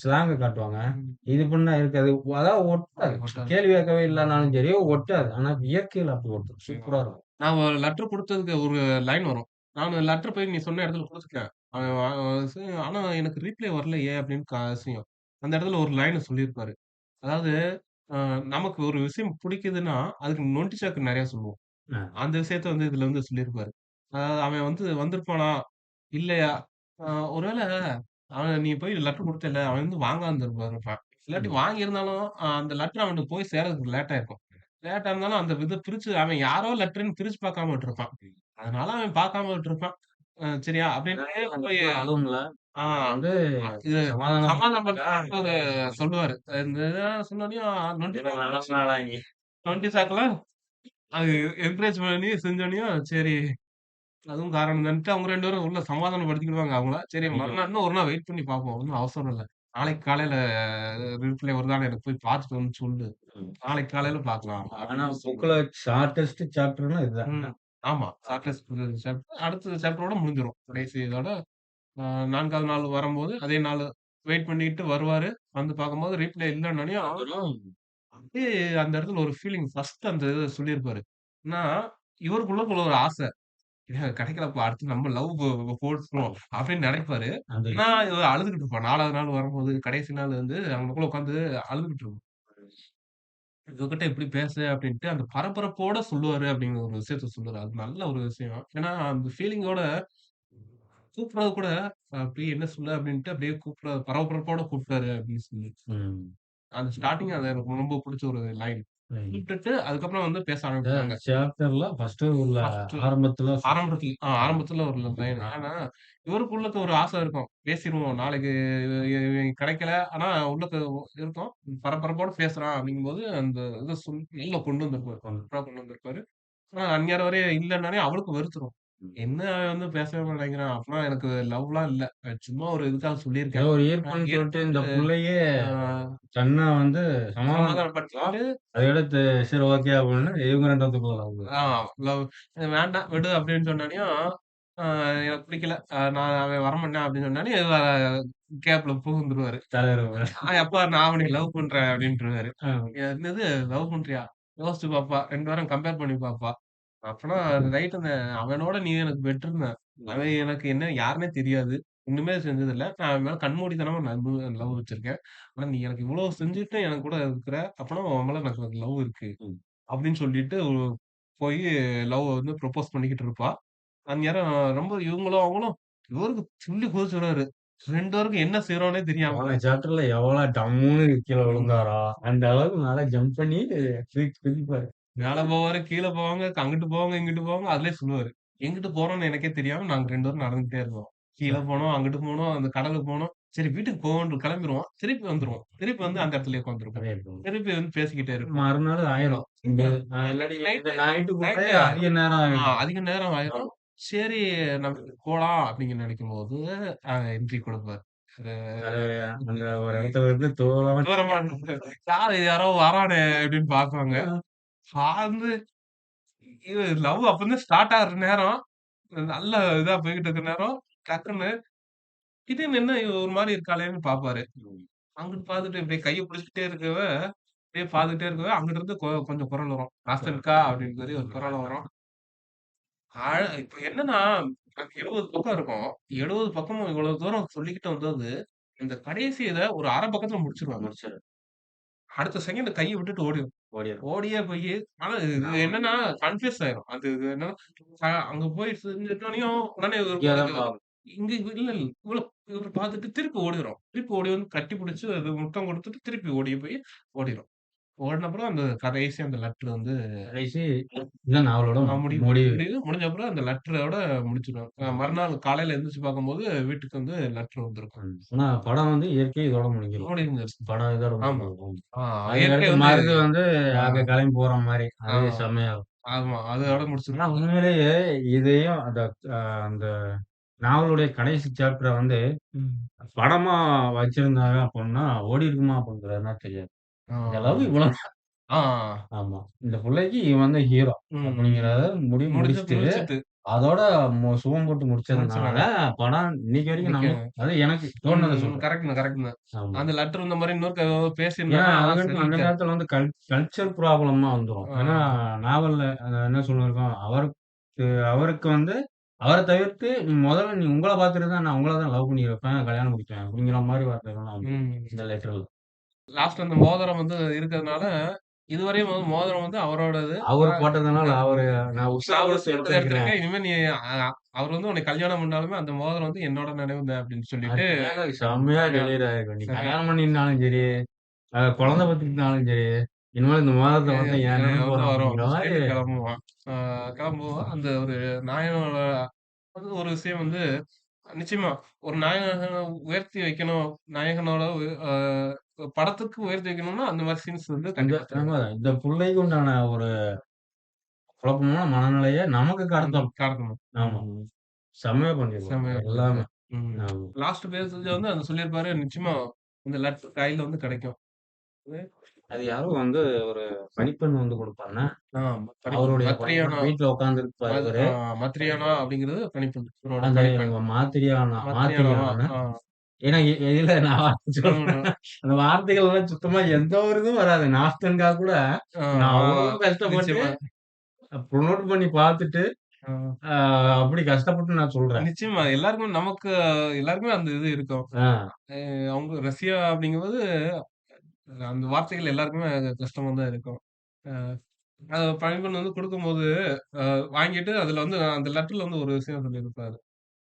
ஸ்லாங்க காட்டுவாங்க. ம். இது பண்ணா இருக்காது. அதாவது ஒட்டாது. ஒட்டாது. கேள்வி கேட்கவே இல்லனாலும் சரி, ஒட்டாது. ஆனா இயற்கையில அப்படி ஒட்டும். சூப்பரா இருக்கும். நான் ஒரு லெட்டர் குடுத்ததுக்கு ஒரு லைன் வரும். நானு லெட்டர் போய் நீ சொன்ன இடத்துல குடுத்துட்டேன். அவன் வ ஆனா எனக்கு ரீப்ளை வரலையே! அப்படின்னு அசிங்கம். அந்த இடத்துல ஒரு லைன் சொல்லியிருப்பாரு. அதாவது அ நமக்கு ஒரு விஷயம் பிடிக்குதுன்னா, அதுக்கு நொண்டி சாக்கு நெறைய சொல்லுவோம். அ. அந்த விஷயத்த வந்து இதுல வந்து சொல்லியிருப்பாரு. அதாவது அவன் வந்து வந்திருப்பானா? இல்லையா? அ ஒருவேள அவன் நீ போய் லெட்டர் குடுத்தல்ல, அவன் வந்து வாங்காம இருந்திருப்பான். இல்லாட்டி ம். வாங்கியிருந்தாலும், அந்த லெட்டர் அவனுக்கு போய் சேர்றதுக்கு லேட் ஆயிருக்கும். லேட்டா இருந்தாலும் அந்த இத பிரிச்சு அவன் யாரோ லெட்டர்ன்னு பிரிச்சு பார்க்காம விட்டுருப்பான். அதனால அவன் பார்க்காம விட்டுருப்பான். சரியா? அப்படின்ட்டு அந்த போய் இடத்துல அழுவும்ல. ஆ அத வந்து இது சமாதானப்படுத்த சமாதானப்படுத்த ஒரு சொல்லுவாரு. இந்த இதெல்லாம் சொன்னோனயும் நொண்டி இவன் நல்ல நாளாகி. நொண்டி சாக்குல அது என்கரேஜ் பண்ணி செஞ்சோனயும், சரி அதுவும் காரணம் தான்ட்டு அவங்க 2 பேரும் உள்ள சமாதானப்படுத்திக்கிடுவாங்க அவங்கள. சரி ஐயோ! மறுநாள் இன்னும் ஒரு நாள் வெயிட் பண்ணி பார்ப்போம். ஒண்ணும் அவசரம் இல்ல. நாளைக்கு காலையில ரிப்ளை வருதான்னு எனக்கு போய் பார்த்துட்டு வந்து சொல்லு. ம். நாளைக்கு காலையில பார்க்கலாம் ஆனா அப்படின்னு புக்ல சொல்லுவாரு. ஷார்ட்டஸ்ட் சாப்டர்னா இதுதான். ம். ஆமா. சாக்லேஸ் சாப்டர் அடுத்த சாப்டரோட முடிஞ்சிரும். கடைசி இதோட 4வது நாள் வரும்போது, அதே நாளு வெயிட் பண்ணிட்டு வருவாரு. வந்து பார்க்கும்போது ரீப்ளை இல்லன்னோனயும், வந்துரும். அப்படியே அந்த இடத்துல ஒரு ஃபீலிங் ஃபர்ஸ்ட் அந்த இத சொல்லியிருப்பாரு. ஏன்னா, இவருக்குள்ளக்குள்ள ஒரு ஆசை. கிடைக்கலப்பா அடுத்து நம்ம லவ் போட்டுருவோம் அப்படின்னு நினைப்பாரு. அது ஆனா இவ அழுதுகிட்டு இருப்பா. 4வது நாள் வரும்போது, கடைசி நாள் வந்து அவங்களுக்குள்ள உட்காந்து அழுதுகிட்டு இருக்கும். இவகிட்ட எப்படி பேச அப்படின்ட்டு அந்த பரபரப்போட சொல்லுவாரு அப்படிங்கிற ஒரு விஷயத்த சொல்லுவாரு. அது நல்ல ஒரு விஷயம். ஏன்னா அந்த ஃபீலிங்கோட கூப்பிடுறது கூட அப்படியே என்ன சொல்ல அப்படின்ட்டு அப்படியே பரபரப்போட கூப்பிட்டாரு அப்படின்னு சொல்லி. ம். அந்த ஸ்டார்ட்டிங் அது எனக்கு ரொம்ப புடிச்ச ஒரு லைன். ம். கூப்பிட்டுட்டு அதுக்கப்புறம் வந்து பேச இந்த ஆரம்பிப்பாங்க. சாப்டர்ல ஃபர்ஸ்ட் உள்ள ஃபர்ஸ்ட்டு ஆரம்பத்துல ஆரம்பத்துல ம். ஆரம்பத்துல ஒரு லைன். ஆ. ஏன்னா, இவருக்குள்ளக்க ஒரு ஆசை இருக்கும். பேசிருவோம். நாளைக்கு கிடைக்கல. ஆனா உள்ளுக்க இருக்கும். பரபரப்போட பேசுறான் அப்படிங்கும்போது, அந்த இத நல்லா கொண்டு வந்திருப்பாரு. சூப்பரா கொண்டு வந்திருப்பாரு. ஆனா அந்நேரம் வரை இல்லன்னாலே அவளுக்கும் வெறுத்துரும். என்ன அவன் வந்து பேசவே மாட்டேங்கிறான். அப்பனா எனக்கு லவ்லாம் இல்ல. சும்மா ஒரு இதுக்காக ஏதோ சொல்லியிருக்கேன். ஒரு ஈர்ப்புன்னு சொல்லிட்டு இந்த ஈர்ப்புக்கு புள்ளையே ஆ தன்ன வந்து சமாதானப்படுத்திக்கும். சமாதானப்படுத்திட்டு அத எடுத்து சரி ஓகே அப்படின்னு இவங்க 2 பேத்துக்குள்ள லவ். ஆ லவ் வேண்டாம் விடு அப்படின்னு சொன்னோனயும், ஆ எனக்கு பிடிக்கல. நான் அவன் வரமாட்டான் அப்படின்னு சொன்னோனே, கேப்ல புகுந்துருவாரு. தலைவர். எப்பா நான் அவன லவ் பண்றேன் அப்படின்ருவாரு. ஆ. என்னது லவ் பண்றியா? யோசிச்சு பாப்பா. 2 பேரும் கம்பேர் பண்ணி பாப்பா. அப்பனா ரைட்டுங்க. அவனோட நீ எனக்கு பெட்டர்ன்ன. அவன் எனக்கு என்ன யாருன்னே தெரியாது. ஒண்ணுமே செஞ்சதில்ல. நான் அவன் மேல கண்மூடித்தனமா லவ் வச்சிருக்கேன். ஆனா நீ எனக்கு இவ்ளோ செஞ்சுட்டு என் கூட இருக்கிற, அப்பனா உன் மேல எனக்கு லவ் இருக்கு. ம். அப்படின்னு சொல்லிட்டு போயி லவ் வந்து ப்ரொபோஸ் பண்ணிக்கிட்டு இருப்பா. அந்நேரம் ரொம்ப இவங்களும், அவங்களும் இவருக்கு துள்ளி குதிச்சுருவாரு. 2 பேருக்கும் என்ன செய்றோன்னே தெரியாம. போன சாப்டர்ல எவ்வளோ டம்முன்னு கீழ ம். விழுந்தாரோ, அந்த அளவுக்கு மேல ஜம்ப் பண்ணி குதிப்பாரு. மேல போவாரு, கீழ போவாங்க, அங்கிட்டு போவாங்க, இங்கிட்டு போவாங்க. அதிலயே சொல்லுவாரு. எங்கிட்டு போறோம்ன்னு எனக்கே தெரியாம நாங்க 2 பேரும் நடந்துகிட்டே இருக்கோம். கீழ போனோம், அங்கிட்டு போனோம், அந்த கடலுக்கு போனோம். சரி வீட்டுக்கு போவோம்ன்னு கிளம்பிருவோம். திருப்பி வந்துருவோம். திருப்பி வந்து அந்த இடத்துலயே உட்காந்துருப்போம். அதே இருக்கும். திருப்பி வந்து பேசிக்கிட்டே இருப்போம். மறுநாள் ஆயிரும். இந்த ம். இல்லாட்டி இந்த நைட்டு நைட்டுக்குள்ளே நைட்டு அதிக நேரம் ஆயிடும். அதிக நேரம் ஆயிரும். சரி நம்ம போலாம் அப்படின்னு நெனைக்கும்போது, என்ட்ரி குடுப்பாரு. அது தலைவரு அந்த ஒரு இடத்துல இருந்து தூரமா தூரமா யாரு யாரோ வரானே அப்படின்னு பார்ப்பாங்க. அ வந்து இது லவ் அப்பதான் ஸ்டார்ட் ஆகுற நேரம். நல்ல இதா போய்க்கிட்டு இருக்கிற நேரம். டக்குன்னு திடீர்னு என்ன இவ ஒரு மாரி இருக்காளேன்னு பார்ப்பாரு. அங்கிட்டு பார்த்துட்டு இப்படியே கைய பிடிச்சுக்கிட்டே இருக்கவ, அப்படியே பார்த்துக்கிட்டே இருக்கவே, அங்கிட்டு இருந்து கொஞ்சம் குரல் வரும். "நாஸ்தன்கா" அப்படின்னு சொல்லி ஒரு குரல் வரும். இப்ப என்னன்னா, எனக்கு 70 பக்கம் இருக்கும். 70 பக்கமும் இவ்வளவு தூரம் சொல்லிக்கிட்டு வந்தது, இந்த கடைசி இத ஒரு 1/2 பக்கத்துல முடிச்சுருவாங்க. அடுத்த செகண்ட் கைய விட்டுட்டு ஓடிரும். ஓடிரும். ஓடியே போயி ஆனா இது நான் என்னன்னா கன்ஃப்யூஸ் ஆயிரும். அது இது என்னன்னா, அங்க போய் செஞ்சுட்டோனயும் உடனே இங்க தான் உங்களுக்கு பாவம். இங்க இல்ல இவரு பார்த்துட்டு திருப்பி ஓடிரும். திருப்பி ஓடி வந்து கட்டி புடிச்சு அது முத்தம் குடுத்துட்டு திருப்பி ஓடி போய் ஓடிரும். ஓடுன அப்புறம் அந்த கடைசியா அந்த லெட்டர் வந்து கடைசி இதான் நாவலோட முடிவு முடிவு. முடியுது. முடிஞ்ச அப்புறம் அந்த லெட்டரோட முடிச்சுருவாங்க. மறுநாள் காலையில எந்திரிச்சு பார்க்கும்போது வீட்டுக்கு வந்து லெட்டர் வந்திருக்கும். ஆனா படம் வந்து இயற்கை இதோட முடிஞ்சிரும். முடிஞ்சிருச்சு. படம் இதோட ஆமா. முடிஞ்சிரும். ஆ இயற்கை அதுக்கடுத்து வந்து மருது வந்து ஆ, அங்க கிளம்பி போற மாரி. ஆ, அது செம்மையா இருக்கும். ஆமா. அதோட ஆனா முடிச்சிருப்பாங்க. உண்மையிலேயே இதையும் அந்த அந்த நாவலுடைய கடைசி சாப்டர வந்து ம். படமா வச்சிருந்தாங்க அப்புட்ன்னா, ஓடி இருக்குமா அப்படிங்கிறதுனா தெரியாது. ஆ, இந்த லவ் இவ்வளோ ஆ, ஆமா. இந்த புள்ளைக்கு இவன் வந்து ஹீரோ அப்படிங்கிறத ம். முடிச்சு முடிச்சுட்டு, முடிச்சுட்டு அதோட சுவம் போட்டு முடிச்சதுனால, முடிச்சுடுறாங்க. படம் இன்னைக்கு வரைக்கும் இன்னைக்கு அது எனக்கு தோணுனத சொல்றேன். கரெக்ட்ங்க, கரெக்ட்ங்க. ஆமா. அந்த லெட்டர் இந்த மாரி இன்னொருக்க ஏன்னா, பேசியிருந்தான்னா அந்த சொல்லியிருக்காரு. நேரத்துல வந்து கல்ச்சர் ப்ராப்ளமா வந்துரும். ஆ, ஏன்னா, நாவல்ல என்ன சொல்லியிருக்கோம், அவருக்கு அவருக்கு வந்து அவர தவிர்த்து நீ உங்கள பார்த்துட்டு தான் நான் உங்கள தான் லவ் பண்ணி வைப்பேன், கல்யாணம் முடிப்பேன் அப்படிங்கிற மாரி வார்த்தைகள்லாம் வந்துரும். இந்த ம். லெட்டர்ல. லாஸ்ட்ல அந்த மோதிரம் வந்து இருக்கிறதுனால, இதுவரையும் வந்து மோதிரம் வந்து அவரோடது. அவரு ஆனா போட்டதுனால நான் உசுர நான் குடுத்து உசுரோடத எடுத்து வைக்கிறேன். எடுத்திருக்கேன். இனிமே நீ அவர் வந்து உன்னை கல்யாணம் பண்ணாலுமே அந்த மோதிரம் வந்து என்னோட நினைவு தான் அப்படின்னு சொல்லிட்டு, டயலாக் செம்மையா சரியா டெலிவரி ஆயிருக்கும். நீ சரியா கல்யாணம் பண்ணிருந்தாலும் சரி, குழந்தை பெத்துக்கிட்டாலும் சரி, இனிமேல் இந்த மாதத்த பார்த்தா என் நினைவு வந்து வரும் வரும் அப்படிங்கிற அப்படின்னு மாரி சொல்லிட்டு கிளம்புவான். ஆ கிளம்புவோம். அந்த ஒரு நாயகனோட வந்து ஒரு விஷயம் வந்து நிச்சயமா ஒரு நாயகன உயர்த்தி வைக்கணும். நாயகனோட அ படத்துக்கு உயர்த்தி வைக்கணும்னா, அந்த மாரி சீன்ஸ் வந்து கண்டிப்பா தேவை. ஆமா இந்த புள்ளைக்கு உண்டான ஒரு குழப்பமான மனநிலைய நமக்கு கடத்தணும். காட்டணும். ஆமா. செம்மையா பண்ணிருப்பாங்க. செம்மையா எல்லாமே. பண்ணியிருப்பாரு. ம். ஆமா. லாஸ்ட் பேசேஜ் வந்து அத சொல்லியிருப்பாரு. நிச்சயமா இந்த லெட்டர் கையில வந்து கிடைக்கும். அது யாரோ வந்து ஒரு பணிப்பெண் வந்து குடுப்பாங்க. ஆ பணிப்பெண். அவருடைய பணிப்பெண் மத்ரியானா வீட்ல உட்கார்ந்திருப்பாரு இவரு. மத்ரியானா அப்படிங்கிறது பணிப்பெண். இவரோட அந்த பணிப்பெண். மத்ரியானாவா? மாத்திரியானா ஏன்னா இல்ல நான் வார்த்தை சொல்றேன். ம். அந்த வார்த்தைகள்லாம் சுத்தமா எந்த ஒரு இதுவும் வராது. நாஸ்தன்கா கூட ஆ, நான் ஆ அவ்ளோ கஷ்டப்பட்டு நிச்சயமா. ப்ரொனோட் பண்ணி பார்த்துட்டு, ஆ அ அப்படி கஷ்டப்பட்டு நான் சொல்றேன். நிச்சயமா. எல்லாருக்கும் நமக்கு எல்லாருக்குமே அந்த இது இருக்கும். ஆ. அவங்க ரஷ்யா அப்படிங்கும்போது அந்த வார்த்தைகள் எல்லாருக்குமே கஷ்டமா தான் இருக்கும். அ அத பணிப்பெண் வந்து குடுக்கும்போது, வாங்கிட்டு அதுல வந்து அந்த லெட்டர்ல வந்து ஒரு விஷயம் சொல்லியிருப்பாரு.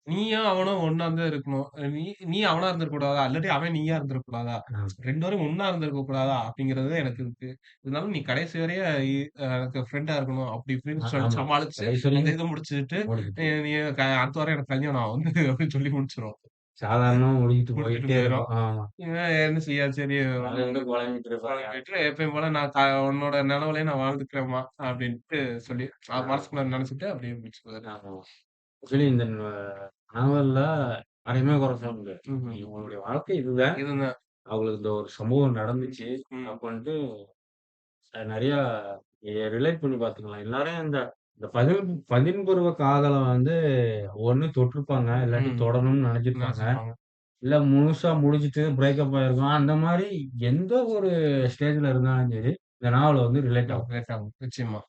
நீயும் அவனும் ஒண்ணா தான் இருக்கணும். நீ நீ அவனா இருந்திருக்க கூடாதா? இல்லாட்டி அவன் நீயா இருந்திருக்க கூடாதா? ஆ. 2 பேரும் ஒண்ணா இருந்திருக்க கூடாதா? அப்படிங்கிறது எனக்கு இருக்கு. இருந்தாலும் நீ கடைசி வரைய எனக்கு ஃப்ரெண்டா இருக்கணும். அப்படி இப்படின்னு சொல்லி ஆமா. சமாளிச்சு, கடைசி அந்த வரைக்கும் இத முடிச்சுட்டு, ஓடிக்கிட்டு நீ அடுத்த வாரம் எனக்கு கல்யாணம் வந்து அப்படின்னு சொல்லி முடிச்சுரும். சாதாரணமா ஓடிக்கிட்டு முடிச்சுட்டு போயிட்டே போயிரும். இருக்கும். ஆமா. இவன் என்ன செய்ய சரி அது வந்து புலம்பிட்டு இருப்பாங்க. போயிட்டு எப்பயும் போல நான் உன்னோட நனவுலயே நான் வாழ்ந்துக்கிறேன்ம்மா அப்படின்ட்டு சொல்லி மனசுக்குள்ள நெனச்சுட்டு அப்படியே முடிச்சுக்குவாரு. ஆமா. ஆக்சுவலி இந்த நாவல்ல யாரையுமே குறை சொல்ல முடியாது. ம்ஹ்ம். இவங்களுடைய வாழ்க்கை இதுதான். இதுதான். அவங்களுக்கு இந்த ஒரு சம்பவம் நடந்துச்சு ம். அப்படின்ட்டு நெறையா ரிலேட் பண்ணி பார்த்துக்கலாம். எல்லாரும் இந்த இந்த பதின்பருவ காதல வந்து ஒண்ணு தொட்டுருப்பாங்க. இல்லாட்டி ம். தொடணும்னு நெனச்சிருப்பாங்க. நெனச்சிருப்பாங்க. இல்ல முழுசா முடிச்சுட்டு பிரேக்கப் ஆயிருக்கும். அந்த மாரி எந்த ஒரு ஸ்டேஜ்ல இருந்தாலும் சரி, இந்த நாவல் வந்து ரிலேட் ஆகும். கேட்டாங்க. நிச்சயமா.